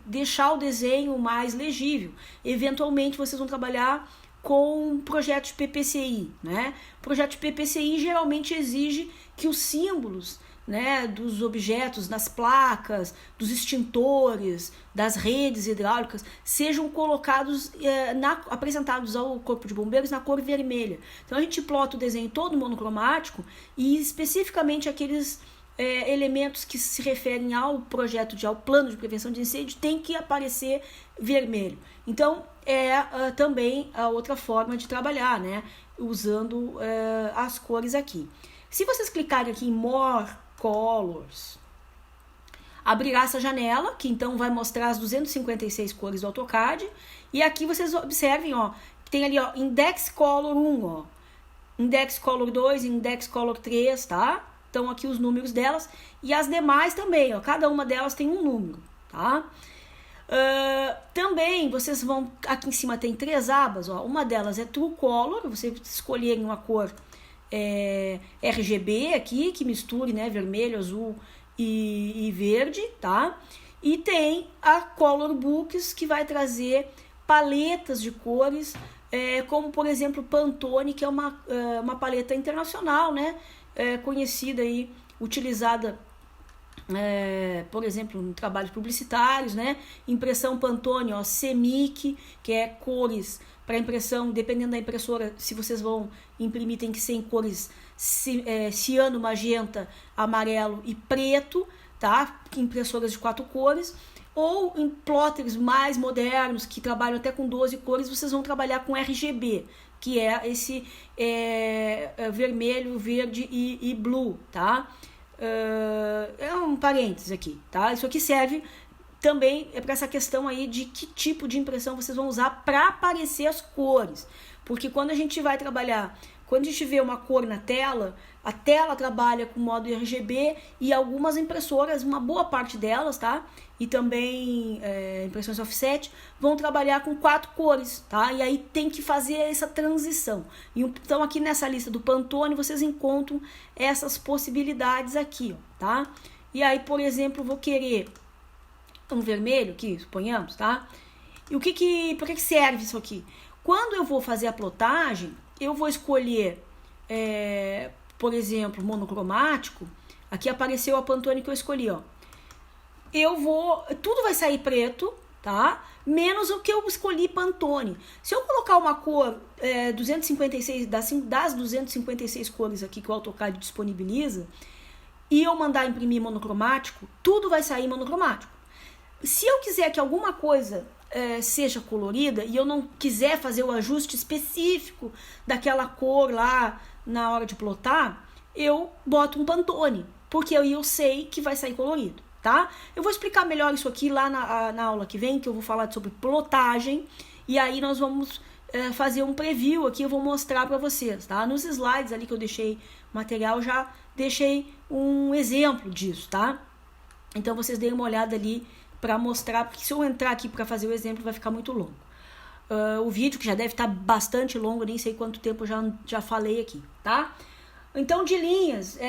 deixar o desenho mais legível. Eventualmente, vocês vão trabalhar com projetos de PPCI, né? O projeto de PPCI geralmente exige que os símbolos, né, dos objetos, das placas, dos extintores, das redes hidráulicas, sejam colocados, apresentados ao Corpo de Bombeiros na cor vermelha. Então a gente plota o desenho todo monocromático e especificamente aqueles elementos que se referem ao projeto, ao plano de prevenção de incêndio, tem que aparecer vermelho. Então também a outra forma de trabalhar, né, usando as cores aqui. Se vocês clicarem aqui em More Colors, abrirá essa janela, que então vai mostrar as 256 cores do AutoCAD, e aqui vocês observem, ó, que tem ali, ó, Index Color 1, ó, Index Color 2, Index Color 3, tá? Então aqui os números delas, e as demais também, ó, cada uma delas tem um número, tá? Também vocês vão, aqui em cima tem 3 abas, ó, uma delas é True Color, você escolher uma cor RGB aqui, que misture, né, vermelho, azul e verde, tá? E tem a Color Books, que vai trazer paletas de cores, como por exemplo Pantone, que é uma paleta internacional, né, conhecida aí, utilizada por exemplo, em trabalhos publicitários, né? Impressão Pantone, ó, CMYK, que é cores para impressão, dependendo da impressora, se vocês vão imprimir, tem que ser em cores ciano, magenta, amarelo e preto, tá? Impressoras de 4 cores. Ou em plotters mais modernos, que trabalham até com 12 cores, vocês vão trabalhar com RGB, que é esse vermelho, verde e blue, tá? É um parênteses aqui, tá? Isso aqui serve também para essa questão aí de que tipo de impressão vocês vão usar para aparecer as cores. Porque quando a gente vai trabalhar, quando a gente vê uma cor na tela, a tela trabalha com modo RGB e algumas impressoras, uma boa parte delas, tá? E também impressões offset, vão trabalhar com 4 cores, tá? E aí tem que fazer essa transição. Então aqui nessa lista do Pantone vocês encontram essas possibilidades aqui, ó, tá? E aí, por exemplo, vou querer um vermelho aqui, suponhamos, tá? E por que serve isso aqui? Quando eu vou fazer a plotagem, eu vou escolher, por exemplo, monocromático. Aqui apareceu a Pantone que eu escolhi, ó. Tudo vai sair preto, tá? Menos o que eu escolhi Pantone. Se eu colocar uma cor 256, das 256 cores aqui que o AutoCAD disponibiliza, e eu mandar imprimir monocromático, tudo vai sair monocromático. Se eu quiser que alguma coisa seja colorida e eu não quiser fazer o ajuste específico daquela cor lá na hora de plotar, eu boto um Pantone, porque eu sei que vai sair colorido, tá? Eu vou explicar melhor isso aqui lá na aula que vem, que eu vou falar sobre plotagem, e aí nós vamos fazer um preview aqui, eu vou mostrar para vocês, tá? Nos slides ali que eu deixei material, já deixei um exemplo disso, tá? Então vocês deem uma olhada ali para mostrar, porque se eu entrar aqui para fazer o exemplo vai ficar muito longo. O vídeo, que já deve estar bastante longo, nem sei quanto tempo eu já falei aqui, tá? Então, de linhas,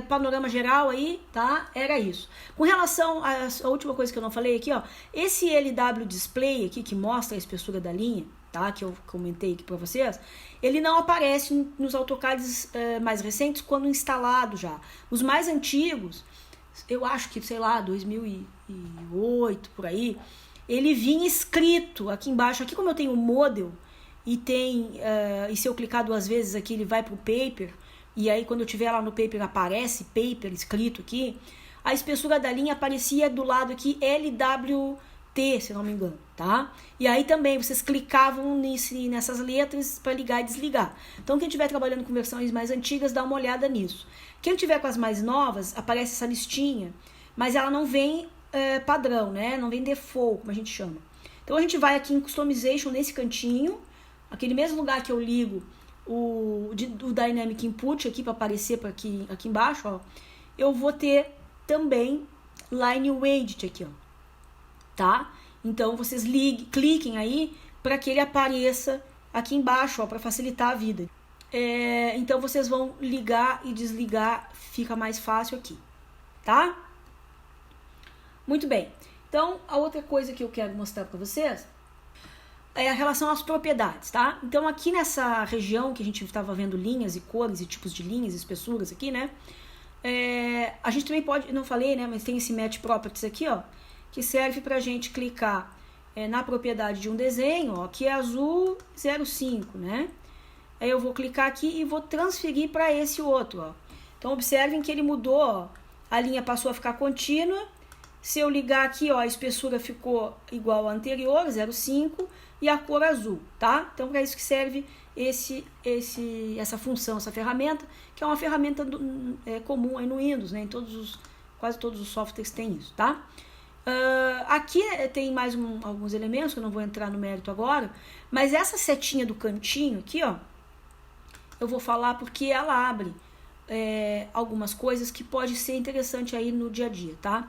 panorama geral aí, tá? Era isso. Com relação à última coisa que eu não falei aqui, ó, esse LW Display aqui, que mostra a espessura da linha, tá? Que eu comentei aqui para vocês, ele não aparece nos AutoCADs mais recentes quando instalado já. Os mais antigos, eu acho que, sei lá, 2008, por aí, ele vinha escrito aqui embaixo. Aqui, como eu tenho o model e e se eu clicar 2 vezes aqui, ele vai pro paper, e aí quando eu tiver lá no paper aparece paper escrito aqui, a espessura da linha aparecia do lado aqui LWT, se não me engano, tá? E aí também vocês clicavam nessas letras para ligar e desligar. Então quem estiver trabalhando com versões mais antigas, dá uma olhada nisso. Quem tiver com as mais novas, aparece essa listinha, mas ela não vem padrão, né? Não vem default, como a gente chama. Então a gente vai aqui em Customization, nesse cantinho, aquele mesmo lugar que eu ligo o Dynamic Input aqui para aparecer aqui embaixo, ó. Eu vou ter também Line Weight aqui, ó. Tá? Então vocês cliquem aí para que ele apareça aqui embaixo, para facilitar a vida. Então vocês vão ligar e desligar, fica mais fácil aqui, tá? Muito bem. Então, a outra coisa que eu quero mostrar para vocês é a relação às propriedades, tá? Então, aqui nessa região que a gente estava vendo linhas e cores e tipos de linhas, espessuras aqui, né? A gente também pode, não falei, né? Mas tem esse Match Properties aqui, ó, que serve pra gente clicar na propriedade de um desenho, ó, que é azul 05, né? Aí eu vou clicar aqui e vou transferir para esse outro, ó. Então, observem que ele mudou, ó, a linha passou a ficar contínua. Se eu ligar aqui, ó, a espessura ficou igual à anterior, 0,5, e a cor azul, tá? Então, para isso que serve essa função, essa ferramenta, que é uma ferramenta comum aí no Windows, né? Em quase todos os softwares tem isso, tá? Aqui tem mais alguns elementos, que eu não vou entrar no mérito agora, mas essa setinha do cantinho aqui, ó, eu vou falar porque ela abre algumas coisas que pode ser interessante aí no dia a dia, tá?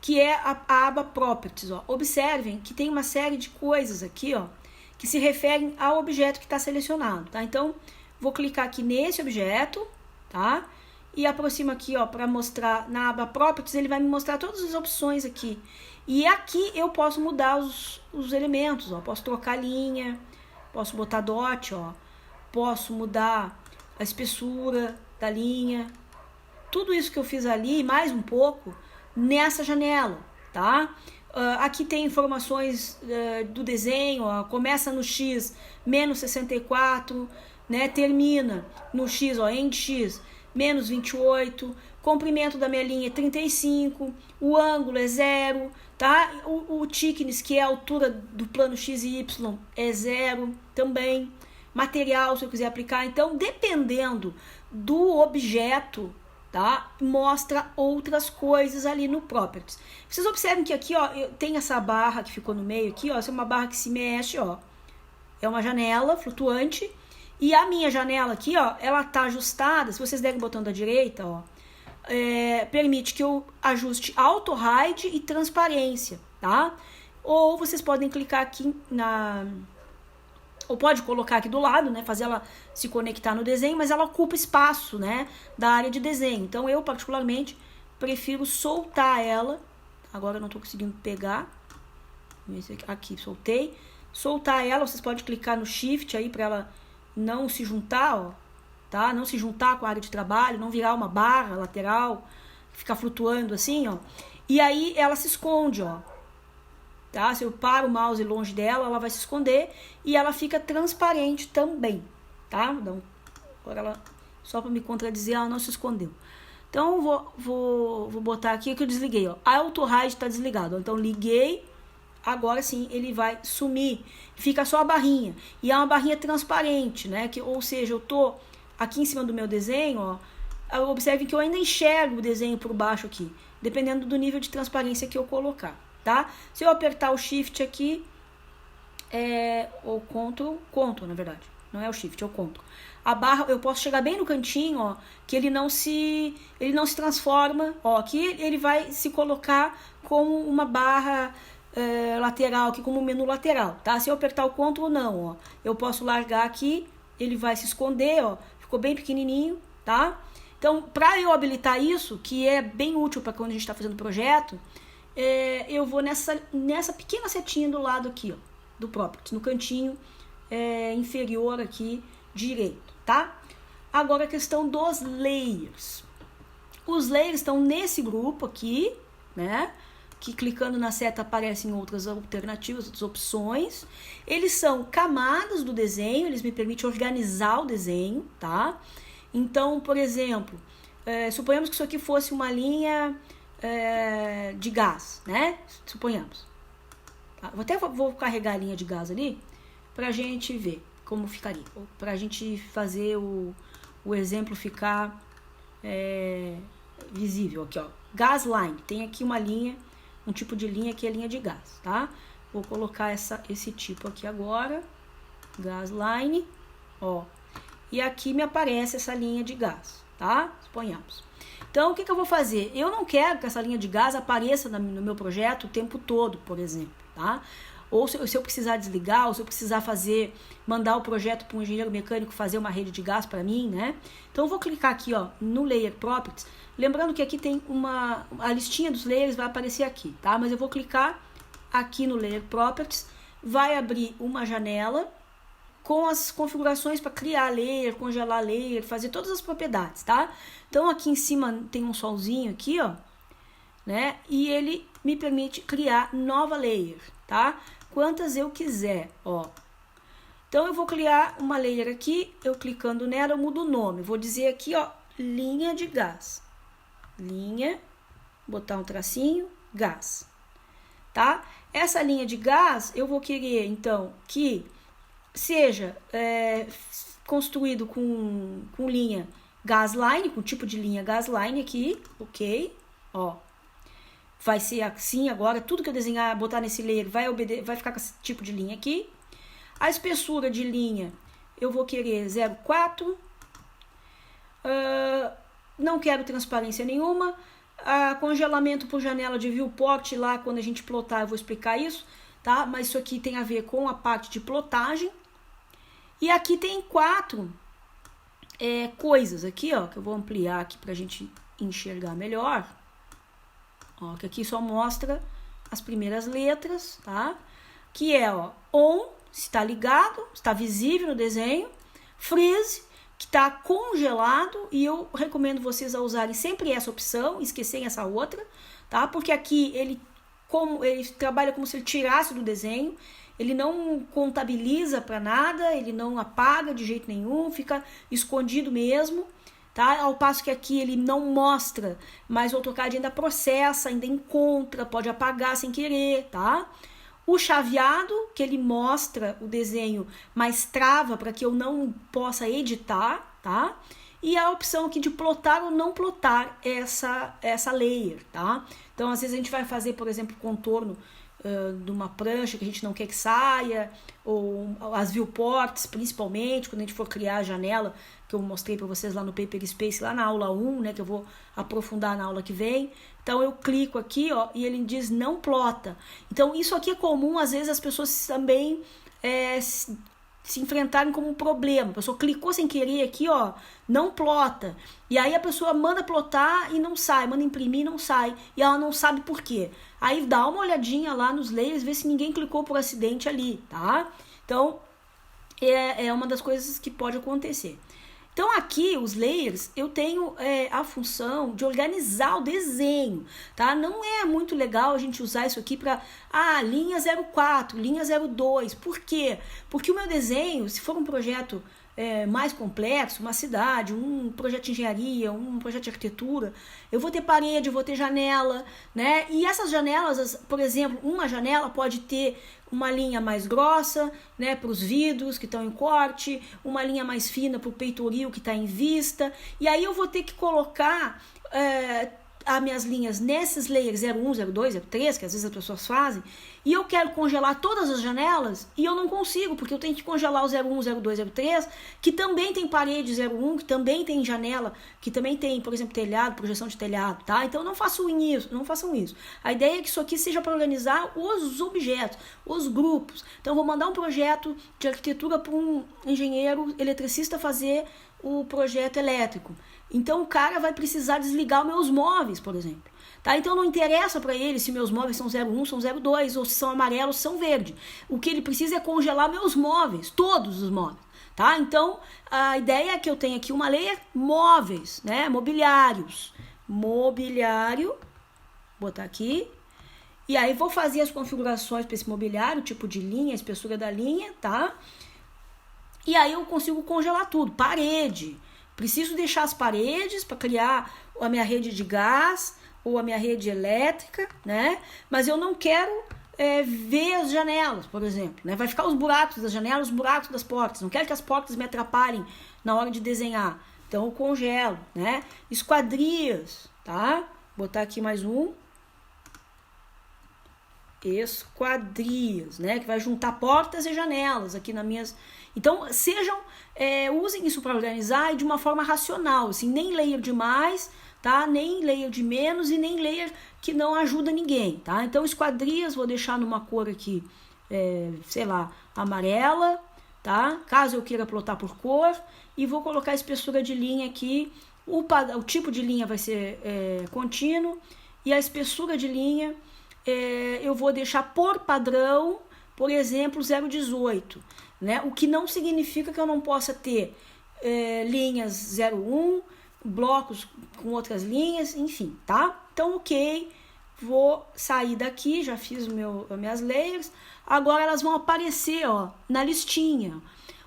Que é a aba Properties, ó. Observem que tem uma série de coisas aqui, ó, que se referem ao objeto que está selecionado, tá? Então, vou clicar aqui nesse objeto, tá? E aproximo aqui, ó, para mostrar na aba Properties, ele vai me mostrar todas as opções aqui. E aqui eu posso mudar os elementos, ó. Posso trocar linha, posso botar dot, ó. Posso mudar a espessura da linha. Tudo isso que eu fiz ali, mais um pouco, nessa janela, tá? Aqui tem informações do desenho, ó, começa no X, menos 64, né? Termina no X, ó, end X, menos 28, comprimento da minha linha é 35, o ângulo é 0, tá? O thickness, que é a altura do plano X e Y, é 0 também. Material, se eu quiser aplicar. Então, dependendo do objeto, tá? Mostra outras coisas ali no Properties. Vocês observem que aqui, ó, tem essa barra que ficou no meio aqui, ó, essa é uma barra que se mexe, ó. É uma janela flutuante. E a minha janela aqui, ó, ela tá ajustada, se vocês derem o botão da direita, ó, permite que eu ajuste Auto Hide e transparência, tá? Ou vocês podem clicar aqui ou pode colocar aqui do lado, né, fazer ela se conectar no desenho, mas ela ocupa espaço, né, da área de desenho. Então, eu particularmente prefiro soltar ela. Agora eu não estou conseguindo pegar. Aqui, soltei. Soltar ela, vocês podem clicar no Shift aí para ela não se juntar, ó, tá? Não se juntar com a área de trabalho, não virar uma barra lateral, ficar flutuando assim, ó. E aí ela se esconde, ó. Tá? Se eu paro o mouse longe dela, ela vai se esconder e ela fica transparente também, tá? Então, agora ela, só para me contradizer, ela não se escondeu. Então, vou botar aqui que eu desliguei, ó. Auto Hide está desligado. Então, liguei, agora sim ele vai sumir. Fica só a barrinha. E é uma barrinha transparente, né? Ou seja, eu tô aqui em cima do meu desenho, ó. Observe que eu ainda enxergo o desenho por baixo aqui, dependendo do nível de transparência que eu colocar. Tá? Se eu apertar o Shift aqui, ou Ctrl, na verdade, não é o Shift, é o Ctrl. A barra, eu posso chegar bem no cantinho, ó, que ele não se transforma, ó, aqui ele vai se colocar como uma barra lateral, aqui como um menu lateral, tá? Se eu apertar o Ctrl, não, ó, eu posso largar aqui, ele vai se esconder, ó, ficou bem pequenininho, tá? Então, para eu habilitar isso, que é bem útil para quando a gente está fazendo projeto, eu vou nessa pequena setinha do lado aqui, ó, do Properties, no cantinho inferior aqui direito, tá? Agora a questão dos layers. Os layers estão nesse grupo aqui, né? Que clicando na seta aparecem outras alternativas, outras opções. Eles são camadas do desenho, eles me permitem organizar o desenho, tá? Então, por exemplo, suponhamos que isso aqui fosse uma linha de gás, né? Suponhamos. Tá? Vou carregar a linha de gás ali pra gente ver como ficaria. Pra gente fazer o exemplo ficar visível aqui, ó. Gas line. Tem aqui uma linha, um tipo de linha que é linha de gás, tá? Vou colocar esse tipo aqui agora. Gas line, ó. E aqui me aparece essa linha de gás, tá? Suponhamos. Então, o que eu vou fazer? Eu não quero que essa linha de gás apareça no meu projeto o tempo todo, por exemplo, tá? ou se eu precisar desligar, ou se eu precisar mandar o projeto para um engenheiro mecânico fazer uma rede de gás para mim, né? Então eu vou clicar aqui, ó, no Layer Properties, lembrando que aqui tem a listinha dos layers, vai aparecer aqui, tá? Mas eu vou clicar aqui no Layer Properties, vai abrir uma janela com as configurações para criar layer, congelar layer, fazer todas as propriedades, tá? Então aqui em cima tem um solzinho aqui, ó, né? E ele me permite criar nova layer, tá? Quantas eu quiser, ó. Então eu vou criar uma layer aqui, eu clicando nela, eu mudo o nome. Vou dizer aqui, ó, linha de gás. Linha, botar um tracinho, gás, tá? Essa linha de gás, eu vou querer, então, que seja construído com linha gasline, com tipo de linha gasline aqui, ok? Ó, vai ser assim agora, tudo que eu desenhar, botar nesse layer, vai ficar com esse tipo de linha aqui. A espessura de linha, eu vou querer 0,4. Não quero transparência nenhuma. Congelamento por janela de viewport, lá quando a gente plotar eu vou explicar isso, tá? Mas isso aqui tem a ver com a parte de plotagem. E aqui tem 4 coisas aqui, ó, que eu vou ampliar aqui pra gente enxergar melhor. Ó, que aqui só mostra as primeiras letras, tá? Que é, ó, on, se está ligado, está visível no desenho. Freeze, que está congelado, e eu recomendo vocês a usarem sempre essa opção, esquecerem essa outra, tá? Porque aqui ele trabalha como se ele tirasse do desenho, ele não contabiliza para nada, ele não apaga de jeito nenhum, fica escondido mesmo, tá? Ao passo que aqui ele não mostra, mas o AutoCAD ainda processa, ainda encontra, pode apagar sem querer, tá? O chaveado, que ele mostra o desenho, mas trava para que eu não possa editar, tá? E a opção aqui de plotar ou não plotar essa layer, tá? Então, às vezes a gente vai fazer, por exemplo, contorno de uma prancha que a gente não quer que saia, ou as viewports, principalmente, quando a gente for criar a janela, que eu mostrei para vocês lá no Paper Space, lá na aula 1, né, que eu vou aprofundar na aula que vem. Então eu clico aqui, ó, e ele diz não plota. Então isso aqui é comum, às vezes as pessoas também se enfrentarem como um problema. A pessoa clicou sem querer aqui, ó, não plota. E aí a pessoa manda plotar e não sai, manda imprimir e não sai. E ela não sabe por quê. Aí dá uma olhadinha lá nos layers, vê se ninguém clicou por acidente ali, tá? Então é uma das coisas que pode acontecer. Então aqui, os layers, eu tenho a função de organizar o desenho, tá? Não é muito legal a gente usar isso aqui para, linha 04, linha 02. Por quê? Porque o meu desenho, se for um projeto mais complexo, uma cidade, um projeto de engenharia, um projeto de arquitetura, eu vou ter parede, eu vou ter janela, né? E essas janelas, por exemplo, uma janela pode ter uma linha mais grossa, né, para os vidros que estão em corte, uma linha mais fina para o peitoril que está em vista, e aí eu vou ter que colocar as minhas linhas nesses layers 01, 02, 03, que às vezes as pessoas fazem, e eu quero congelar todas as janelas, e eu não consigo, porque eu tenho que congelar o 01, 02, 03, que também tem parede 01, que também tem janela, que também tem, por exemplo, telhado, projeção de telhado, tá? Então não façam isso. A ideia é que isso aqui seja para organizar os objetos, os grupos. Então eu vou mandar um projeto de arquitetura para um engenheiro eletricista fazer o projeto elétrico. Então o cara vai precisar desligar os meus móveis, por exemplo. Tá? Então não interessa para ele se meus móveis são 01, são 02, ou se são amarelos, são verde. O que ele precisa é congelar meus móveis, todos os móveis. Tá? Então a ideia é que eu tenha aqui uma layer móveis, né? Mobiliários. Mobiliário, botar aqui. E aí vou fazer as configurações para esse mobiliário, tipo de linha, espessura da linha, tá? E aí eu consigo congelar tudo. Parede. Preciso deixar as paredes para criar a minha rede de gás ou a minha rede elétrica, né? Mas eu não quero ver as janelas, por exemplo, né? Vai ficar os buracos das janelas, os buracos das portas. Não quero que as portas me atrapalhem na hora de desenhar. Então eu congelo, né? Esquadrias, tá? Vou botar aqui mais um. Esquadrias, né? Que vai juntar portas e janelas aqui nas minhas. Então usem isso para organizar e de uma forma racional, assim, nem layer demais, tá? Nem layer de menos e nem layer que não ajuda ninguém, tá? Então esquadrias vou deixar numa cor aqui sei lá, amarela, tá? Caso eu queira plotar por cor, e vou colocar a espessura de linha aqui. O tipo de linha vai ser contínuo, e a espessura de linha eu vou deixar por padrão, por exemplo, 0,18, né? O que não significa que eu não possa ter linhas 0,1, blocos com outras linhas, enfim, tá? Então, ok, vou sair daqui, já fiz minhas layers, agora elas vão aparecer, ó, na listinha.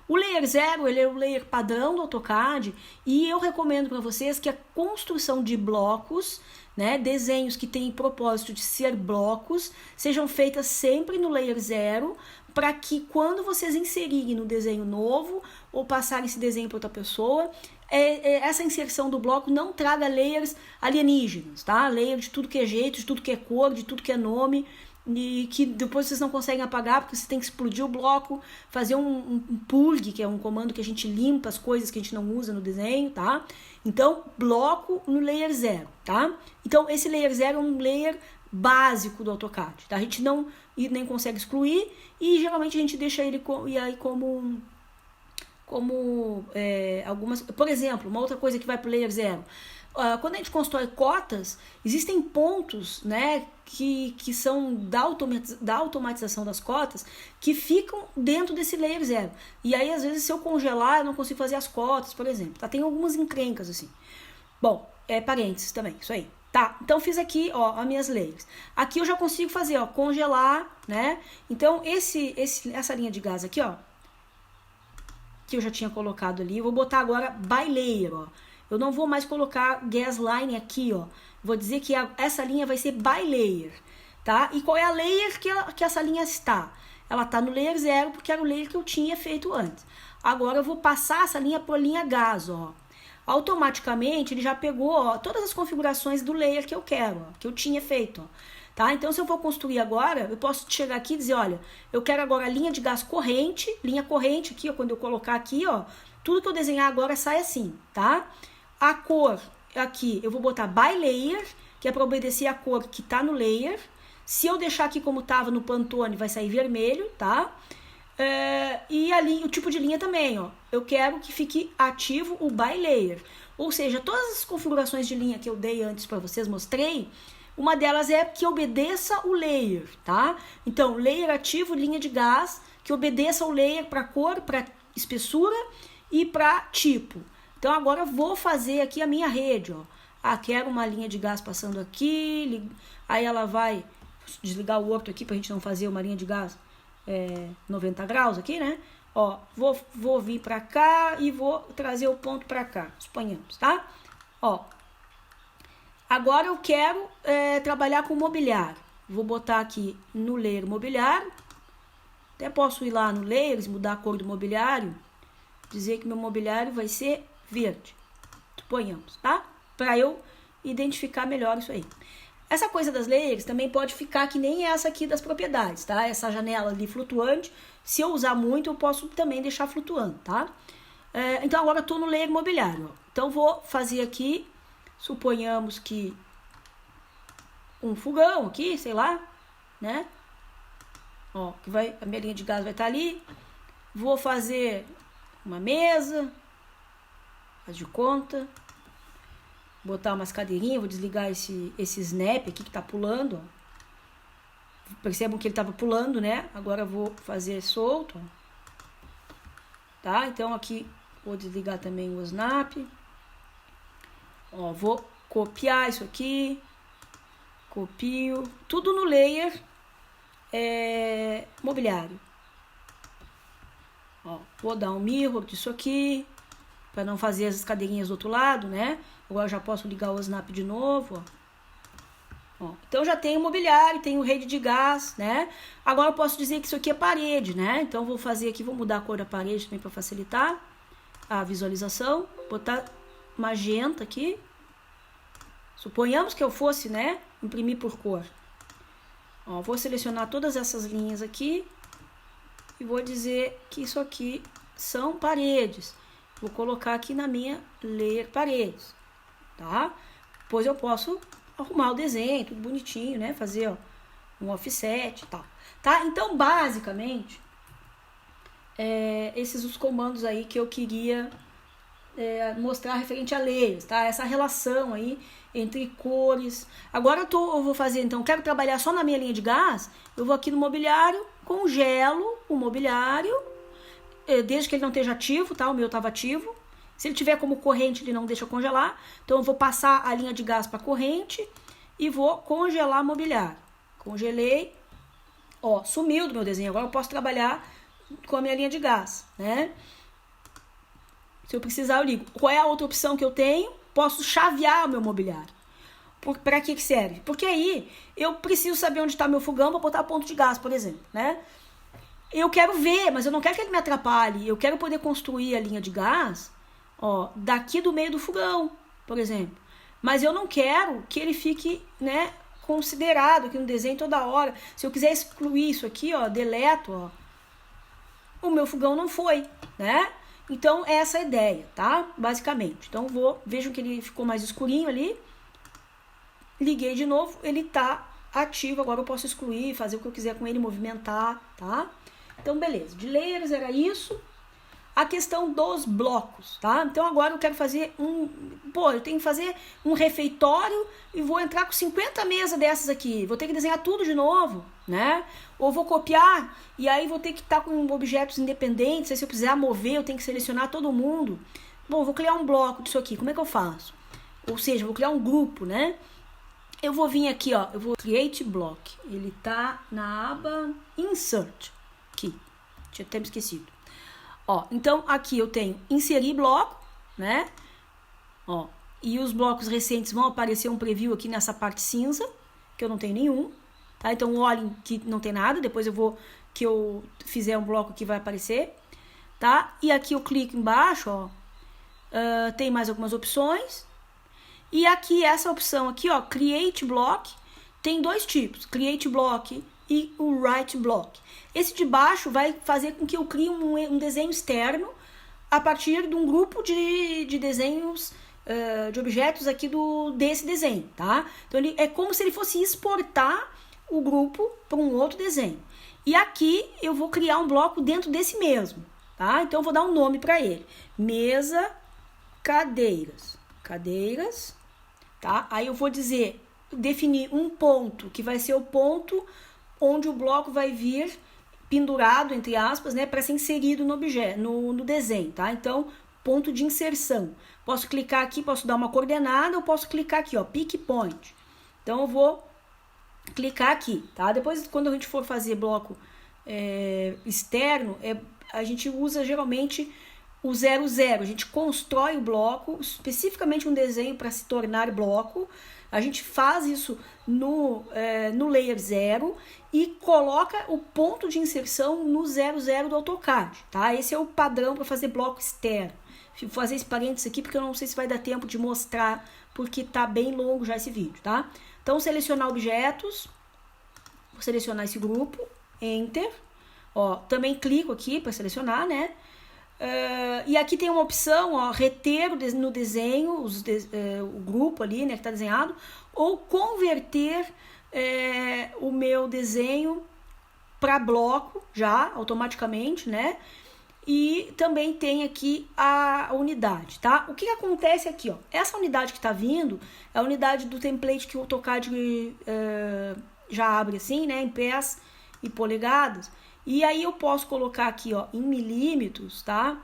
O Layer 0, ele é o layer padrão do AutoCAD, e eu recomendo para vocês que a construção de blocos, né, desenhos que têm propósito de ser blocos, sejam feitas sempre no Layer 0, para que quando vocês inserirem no desenho novo, ou passarem esse desenho para outra pessoa, essa inserção do bloco não traga layers alienígenas, tá? Layer de tudo que é jeito, de tudo que é cor, de tudo que é nome, e que depois vocês não conseguem apagar, porque você tem que explodir o bloco, fazer um purge, que é um comando que a gente limpa as coisas que a gente não usa no desenho, tá? Então, bloco no Layer 0, tá? Então, esse Layer 0 é um layer básico do AutoCAD, tá? A gente não nem consegue excluir, e geralmente a gente deixa ele como algumas... Por exemplo, uma outra coisa que vai para o Layer 0, quando a gente constrói cotas, existem pontos, né, que são da automatização das cotas, que ficam dentro desse Layer 0. E aí, às vezes, se eu congelar, eu não consigo fazer as cotas, por exemplo. Tá? Tem algumas encrencas, assim. Bom, parênteses também, isso aí. Tá, então fiz aqui, ó, as minhas layers. Aqui eu já consigo fazer, ó, congelar, né? Então, essa linha de gás aqui, ó, que eu já tinha colocado ali, eu vou botar agora by layer, ó. Eu não vou mais colocar gas line aqui, ó. Vou dizer que essa linha vai ser by layer, tá? E qual é a layer que essa linha está? Ela tá no layer 0, porque era o layer que eu tinha feito antes. Agora eu vou passar essa linha por linha gas, ó. Automaticamente ele já pegou, ó, todas as configurações do layer que eu quero, ó, que eu tinha feito, ó. Tá? Então, se eu for construir agora, eu posso chegar aqui e dizer, olha, eu quero agora a linha de gás corrente, linha corrente aqui, ó, quando eu colocar aqui, ó, tudo que eu desenhar agora sai assim, tá? A cor aqui, eu vou botar by layer, que é para obedecer a cor que tá no layer. Se eu deixar aqui como tava no Pantone, vai sair vermelho, tá? E ali, o tipo de linha também, ó. Eu quero que fique ativo o by layer. Ou seja, todas as configurações de linha que eu dei antes para vocês, mostrei, uma delas é que obedeça o layer, tá? Então, layer ativo, linha de gás, que obedeça o layer para cor, para espessura e para tipo. Então, agora eu vou fazer aqui a minha rede, ó. Quero uma linha de gás passando aqui, aí ela vai desligar o outro aqui pra gente não fazer uma linha de gás 90 graus aqui, né? Ó, vou vir pra cá e vou trazer o ponto pra cá, suponhamos, tá? Ó, agora eu quero trabalhar com mobiliário. Vou botar aqui no layer mobiliário. Até posso ir lá no layers, mudar a cor do mobiliário, dizer que meu mobiliário vai ser verde, suponhamos, tá? Para eu identificar melhor isso aí. Essa coisa das layers também pode ficar que nem essa aqui das propriedades, tá? Essa janela ali flutuante, se eu usar muito, eu posso também deixar flutuando, tá? Então, agora eu tô no layer mobiliário, ó. Então, vou fazer aqui, suponhamos que um fogão aqui, sei lá, né? Ó, a minha linha de gás vai estar ali. Vou fazer uma mesa, faz de conta, botar umas cadeirinhas, vou desligar esse snap aqui que tá pulando, ó. Percebam que ele tava pulando, né? Agora eu vou fazer solto, ó. Tá? Então aqui vou desligar também o snap. Ó, vou copiar isso aqui, copio, tudo no layer mobiliário. Ó, vou dar um mirror disso aqui, para não fazer as cadeirinhas do outro lado, né? Agora eu já posso ligar o snap de novo, ó. Então já tenho mobiliário, tenho rede de gás, né? Agora eu posso dizer que isso aqui é parede, né? Então vou fazer aqui, vou mudar a cor da parede também para facilitar a visualização. Botar magenta aqui. Suponhamos que eu fosse, né, imprimir por cor. Ó, vou selecionar todas essas linhas aqui e vou dizer que isso aqui são paredes. Vou colocar aqui na minha layer paredes, tá? Depois eu posso arrumar o desenho, tudo bonitinho, né? Fazer, ó, um offset e tal, tá? Então, basicamente, esses os comandos aí que eu queria mostrar referente a layers, tá? Essa relação aí entre cores. Agora eu vou fazer, então, quero trabalhar só na minha linha de gás, eu vou aqui no mobiliário, congelo o mobiliário, desde que ele não esteja ativo, tá? O meu estava ativo. Se ele tiver como corrente, ele não deixa eu congelar. Então eu vou passar a linha de gás para corrente e vou congelar mobiliário. Congelei. Ó, sumiu do meu desenho. Agora eu posso trabalhar com a minha linha de gás, né? Se eu precisar, eu ligo. Qual é a outra opção que eu tenho? Posso chavear o meu mobiliário. Para que serve? Porque aí eu preciso saber onde está meu fogão para botar ponto de gás, por exemplo, né? Eu quero ver, mas eu não quero que ele me atrapalhe. Eu quero poder construir a linha de gás, ó, daqui do meio do fogão, por exemplo. Mas eu não quero que ele fique, né, considerado aqui no desenho toda hora. Se eu quiser excluir isso aqui, ó, deleto, ó, o meu fogão não foi, né? Então, essa é a ideia, tá? Basicamente. Então, vejam que ele ficou mais escurinho ali. Liguei de novo, ele tá ativo. Agora eu posso excluir, fazer o que eu quiser com ele, movimentar, tá? Então, beleza. De layers era isso. A questão dos blocos, tá? Então, agora eu quero fazer eu tenho que fazer um refeitório e vou entrar com 50 mesas dessas aqui. Vou ter que desenhar tudo de novo, né? Ou vou copiar e aí vou ter que estar com objetos independentes. Aí, se eu precisar mover, eu tenho que selecionar todo mundo. Bom, vou criar um bloco disso aqui. Como é que eu faço? Ou seja, vou criar um grupo, né? Eu vou vir aqui, ó. Eu vou Create Block. Ele tá na aba Insert. Aqui. Tinha até me esquecido. Ó, então aqui eu tenho inserir bloco, né? Ó, e os blocos recentes vão aparecer um preview aqui nessa parte cinza, que eu não tenho nenhum, tá? Então olhem que não tem nada, depois que eu fizer um bloco aqui vai aparecer, tá? E aqui eu clico embaixo, ó, tem mais algumas opções. E aqui essa opção aqui, ó, Create Block, tem dois tipos, Create Block e o Write Block. Esse de baixo vai fazer com que eu crie um desenho externo a partir de um grupo de desenhos, de objetos aqui desse desenho, tá? Então, ele é como se ele fosse exportar o grupo para um outro desenho. E aqui eu vou criar um bloco dentro desse mesmo, tá? Então, eu vou dar um nome para ele. Mesa, cadeiras. Cadeiras, tá? Aí eu vou definir um ponto, que vai ser o ponto onde o bloco vai vir pendurado, entre aspas, né, para ser inserido no objeto, no desenho, tá? Então, ponto de inserção. Posso clicar aqui, posso dar uma coordenada, ou posso clicar aqui, ó, pick point. Então, eu vou clicar aqui, tá? Depois, quando a gente for fazer bloco externo, a gente usa geralmente o 00. A gente constrói o bloco, especificamente um desenho para se tornar bloco. A gente faz isso no layer 0 e coloca o ponto de inserção no 00 do AutoCAD, tá? Esse é o padrão para fazer bloco externo. Vou fazer esse parênteses aqui porque eu não sei se vai dar tempo de mostrar, porque tá bem longo já esse vídeo, tá? Então, selecionar objetos, vou selecionar esse grupo, Enter. Ó, também clico aqui para selecionar, né? E aqui tem uma opção, ó, reter no desenho o grupo ali, né, que está desenhado, ou converter o meu desenho para bloco já automaticamente, né? E também tem aqui a unidade, tá? O que acontece aqui, ó? Essa unidade que está vindo é a unidade do template que o AutoCAD já abre assim, né, em pés e polegadas. E aí eu posso colocar aqui, ó, em milímetros, tá?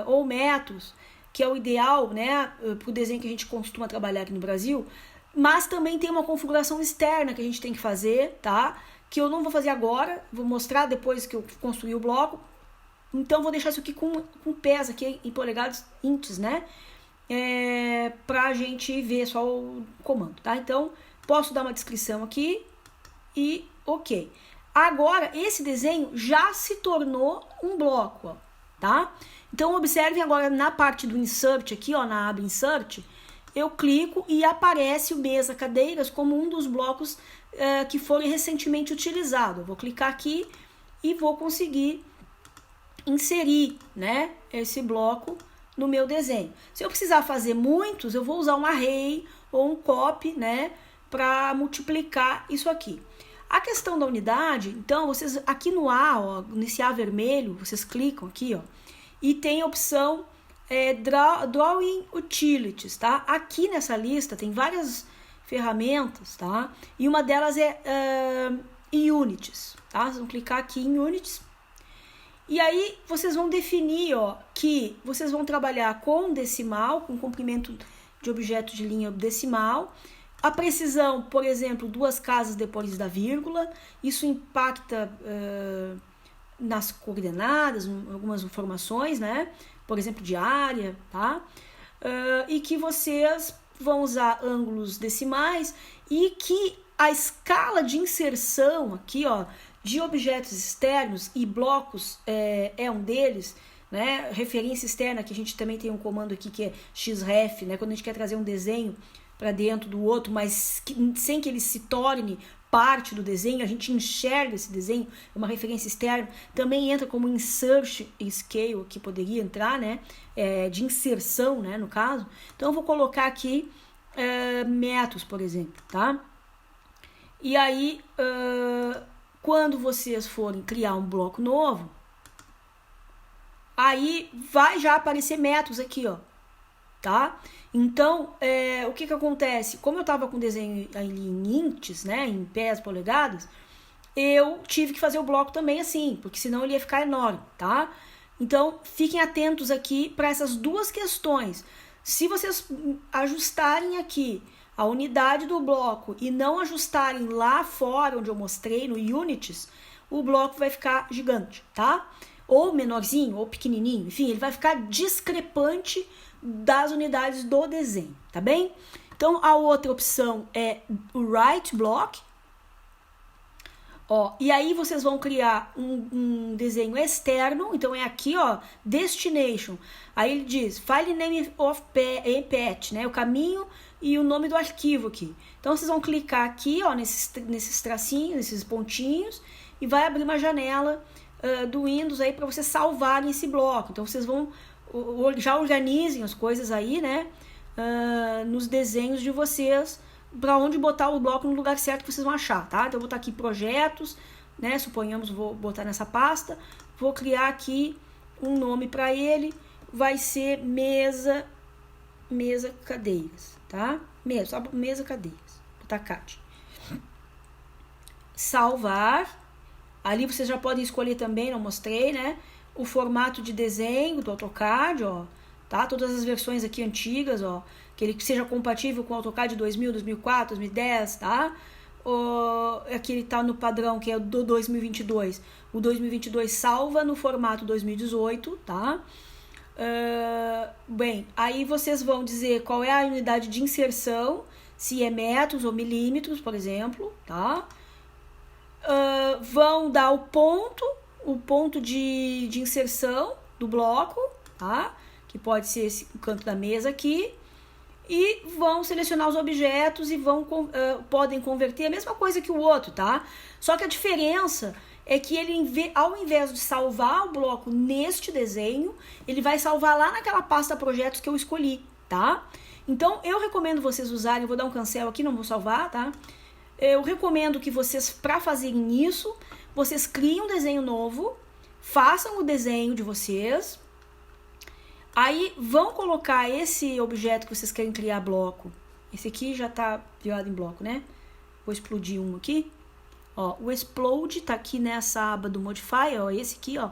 Ou metros, que é o ideal, né, para o desenho que a gente costuma trabalhar aqui no Brasil. Mas também tem uma configuração externa que a gente tem que fazer, tá? Que eu não vou fazer agora, vou mostrar depois que eu construir o bloco. Então, vou deixar isso aqui com pés aqui em polegadas inches, né? Pra gente ver só o comando, tá? Então, posso dar uma descrição aqui e ok. Agora, esse desenho já se tornou um bloco, ó, tá? Então, observem agora na parte do Insert aqui, ó, na aba Insert, eu clico e aparece o Mesa Cadeiras como um dos blocos que foram recentemente utilizados. Eu vou clicar aqui e vou conseguir inserir, né, esse bloco no meu desenho. Se eu precisar fazer muitos, eu vou usar um array ou um copy, né, para multiplicar isso aqui. A questão da unidade, então, vocês aqui no A, ó, nesse A vermelho, vocês clicam aqui, ó, e tem a opção Drawing Utilities, tá? Aqui nessa lista tem várias ferramentas, tá? E uma delas é Unities, tá? Vocês vão clicar aqui em Unities. E aí vocês vão definir, ó, que vocês vão trabalhar com decimal, com comprimento de objeto de linha decimal. A precisão, por exemplo, 2 casas depois da vírgula. Isso impacta nas coordenadas, algumas informações, né? Por exemplo, de área, tá? E que vocês vão usar ângulos decimais e que a escala de inserção aqui, ó, de objetos externos e blocos é um deles, né? Referência externa, que a gente também tem um comando aqui que é xref, né? Quando a gente quer trazer um desenho para dentro do outro, mas sem que ele se torne parte do desenho, a gente enxerga esse desenho, é uma referência externa, também entra como insert scale, que poderia entrar, né? De inserção, né? No caso. Então eu vou colocar aqui metros, por exemplo, tá? E aí, quando vocês forem criar um bloco novo, aí vai já aparecer metros aqui, ó, tá? Então, o que acontece? Como eu estava com o desenho ali em inches, né, em pés, polegadas, eu tive que fazer o bloco também assim, porque senão ele ia ficar enorme, tá? Então, fiquem atentos aqui para essas duas questões. Se vocês ajustarem aqui a unidade do bloco e não ajustarem lá fora, onde eu mostrei, no Unities, o bloco vai ficar gigante, tá? Ou menorzinho, ou pequenininho, enfim, ele vai ficar discrepante das unidades do desenho, tá bem? Então, a outra opção é o Right Block. Ó, e aí vocês vão criar um desenho externo, então é aqui, ó, Destination. Aí ele diz File Name of Path, né, o caminho e o nome do arquivo aqui. Então vocês vão clicar aqui, ó, nesses tracinhos, nesses pontinhos, e vai abrir uma janela do Windows aí para vocês salvarem esse bloco. Então vocês vão já organizem as coisas aí, né, nos desenhos de vocês, para onde botar o bloco no lugar certo que vocês vão achar, tá? Então eu vou botar aqui projetos, né? Suponhamos, vou botar nessa pasta, vou criar aqui um nome para ele, vai ser mesa cadeiras, tá? Mesa cadeiras, vou botar CAD. Salvar, ali vocês já podem escolher também, não mostrei, né? O formato de desenho do AutoCAD, ó, tá? Todas as versões aqui antigas, ó, que ele seja compatível com o AutoCAD 2000, 2004, 2010, tá? Aqui ele tá no padrão que é do 2022. O 2022 salva no formato 2018, tá? Bem, aí vocês vão dizer qual é a unidade de inserção, se é metros ou milímetros, por exemplo, tá? Vão dar o ponto de inserção do bloco, tá? Que pode ser o canto da mesa aqui. E vão selecionar os objetos e podem converter a mesma coisa que o outro, tá? Só que a diferença é que ele, ao invés de salvar o bloco neste desenho, ele vai salvar lá naquela pasta projetos que eu escolhi, tá? Então, eu recomendo vocês usarem, eu vou dar um cancel aqui, não vou salvar, tá? Eu recomendo que vocês, para fazerem isso, vocês criem um desenho novo, façam o desenho de vocês. Aí vão colocar esse objeto que vocês querem criar bloco. Esse aqui já tá virado em bloco, né? Vou explodir um aqui. Ó, o explode tá aqui nessa aba do Modify, ó, esse aqui, ó.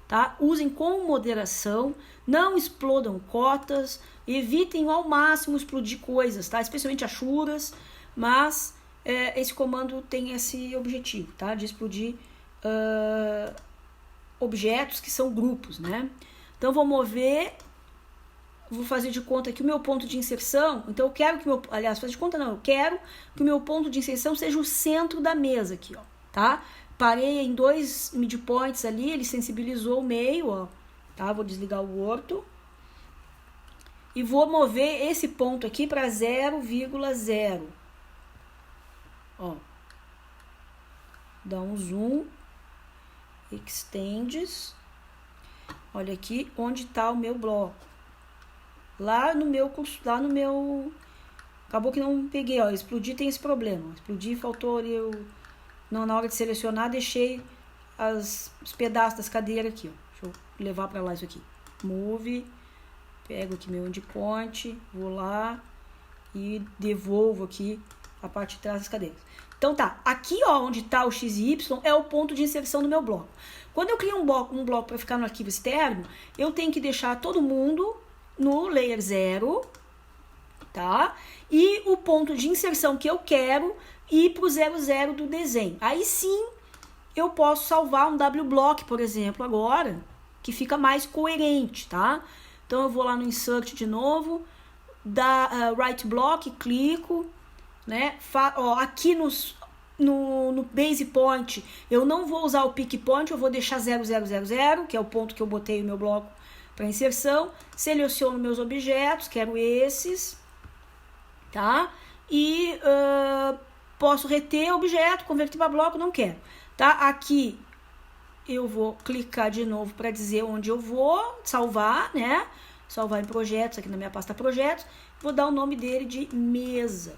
Tá? Usem com moderação, não explodam cotas, evitem ao máximo explodir coisas, tá? Especialmente achuras, mas esse comando tem esse objetivo, tá? De explodir objetos que são grupos, né? Então, vou mover, vou fazer de conta que o meu ponto de inserção, então eu quero que fazer de conta não, eu quero que o meu ponto de inserção seja o centro da mesa aqui, ó, tá? Parei em 2 midpoints ali, ele sensibilizou o meio, ó, tá? Vou desligar o orto e vou mover esse ponto aqui para 0,0, ó, dá um zoom, extends. Olha aqui onde está o meu bloco. Lá no meu curso, acabou que não peguei, ó, explodir tem esse problema. Explodir, faltou ali na hora de selecionar, deixei os pedaços das cadeiras aqui, ó. Deixa eu levar para lá isso aqui. Move, pego aqui meu endpoint, vou lá e devolvo aqui a parte de trás das cadeiras. Então tá, aqui ó, onde tá o X e Y é o ponto de inserção do meu bloco. Quando eu crio um bloco para ficar no arquivo externo, eu tenho que deixar todo mundo no layer 0, tá? E o ponto de inserção que eu quero ir pro 00 do desenho. Aí sim, eu posso salvar um wblock, por exemplo, agora, que fica mais coerente, tá? Então eu vou lá no insert de novo, right block, clico, né? Aqui no base point, eu não vou usar o pick point, eu vou deixar 0000, que é o ponto que eu botei o meu bloco para inserção. Seleciono meus objetos, quero esses, tá? E posso reter objeto, converter para bloco, não quero, tá? Aqui eu vou clicar de novo para dizer onde eu vou salvar, né? Salvar em projetos, aqui na minha pasta projetos. Vou dar o nome dele de mesa.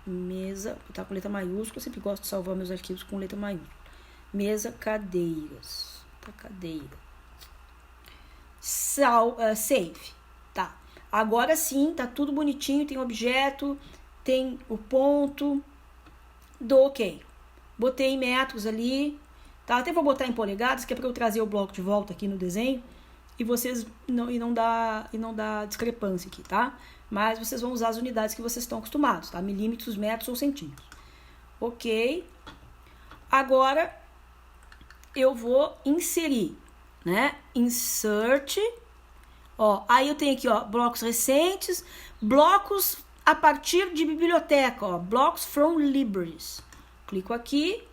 Mesa, tá com letra maiúscula, eu sempre gosto de salvar meus arquivos com letra maiúscula. Mesa, cadeiras, tá, cadeira. Save, tá. Agora sim, tá tudo bonitinho, tem objeto, tem o ponto, dou ok. Botei em metros ali, tá? Até vou botar em polegadas, que é para eu trazer o bloco de volta aqui no desenho e vocês não dá discrepância aqui, tá? Mas vocês vão usar as unidades que vocês estão acostumados, tá? Milímetros, metros ou centímetros. Ok. Agora, eu vou inserir, né? Insert. Ó, aí eu tenho aqui, ó, blocos recentes, blocos a partir de biblioteca, ó, blocks from libraries. Clico aqui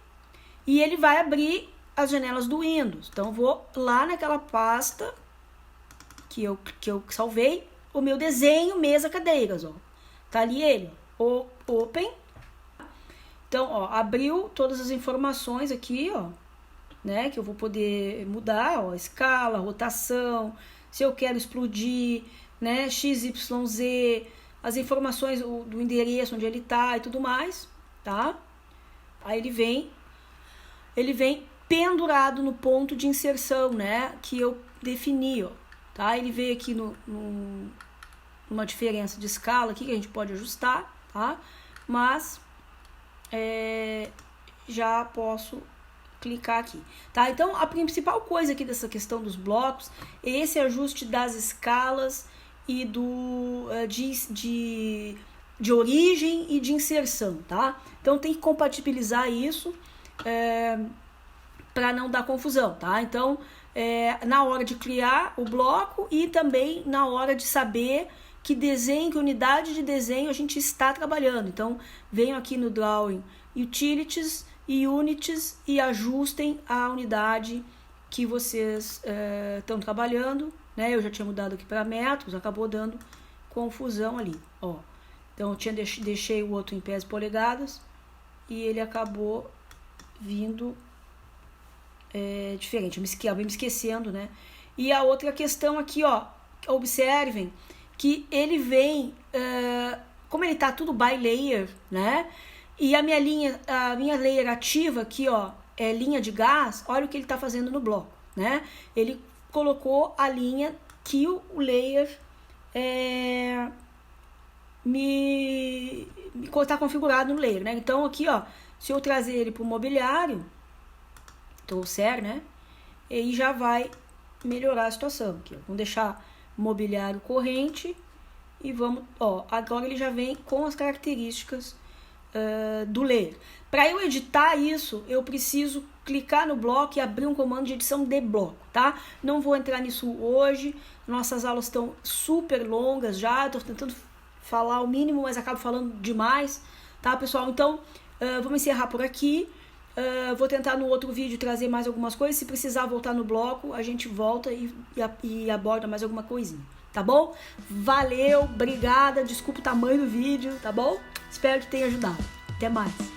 e ele vai abrir as janelas do Windows. Então, eu vou lá naquela pasta que eu salvei, o meu desenho, mesa, cadeiras, ó. Tá ali ele, ó, open. Então, ó, abriu todas as informações aqui, ó, né, que eu vou poder mudar, ó, escala, rotação, se eu quero explodir, né, XYZ, as informações do endereço onde ele tá e tudo mais, tá? Aí ele vem pendurado no ponto de inserção, né, que eu defini, ó, tá? Ele veio aqui numa diferença de escala aqui que a gente pode ajustar, tá? Mas já posso clicar aqui, tá? Então, a principal coisa aqui dessa questão dos blocos é esse ajuste das escalas e de origem e de inserção, tá? Então, tem que compatibilizar isso para não dar confusão, tá? Então, na hora de criar o bloco e também na hora de saber que desenho, que unidade de desenho a gente está trabalhando. Então, venham aqui no Drawing Utilities e Unities e ajustem a unidade que vocês estão trabalhando, né? Eu já tinha mudado aqui para metros, acabou dando confusão ali, ó. Então, eu deixei o outro em pés e polegadas e ele acabou vindo diferente. Eu acabei me esquecendo, né? E a outra questão aqui, ó, observem que ele vem, como ele tá tudo by layer, né? E a minha layer ativa aqui, ó, é linha de gás, olha o que ele tá fazendo no bloco, né? Ele colocou a linha que o layer tá configurado no layer, né? Então aqui, ó, se eu trazer ele pro mobiliário, trouxer, né? E já vai melhorar a situação aqui, ó. Vamos deixar mobiliário corrente e vamos, ó, agora ele já vem com as características do layer. Para eu editar isso, eu preciso clicar no bloco e abrir um comando de edição de bloco, tá? Não vou entrar nisso hoje, nossas aulas estão super longas já, tô tentando falar o mínimo, mas acabo falando demais, tá, pessoal? Então, vamos encerrar por aqui. Vou tentar no outro vídeo trazer mais algumas coisas. Se precisar voltar no bloco, a gente volta e aborda mais alguma coisinha, tá bom? Valeu, obrigada, desculpa o tamanho do vídeo, tá bom? Espero que tenha ajudado. Até mais.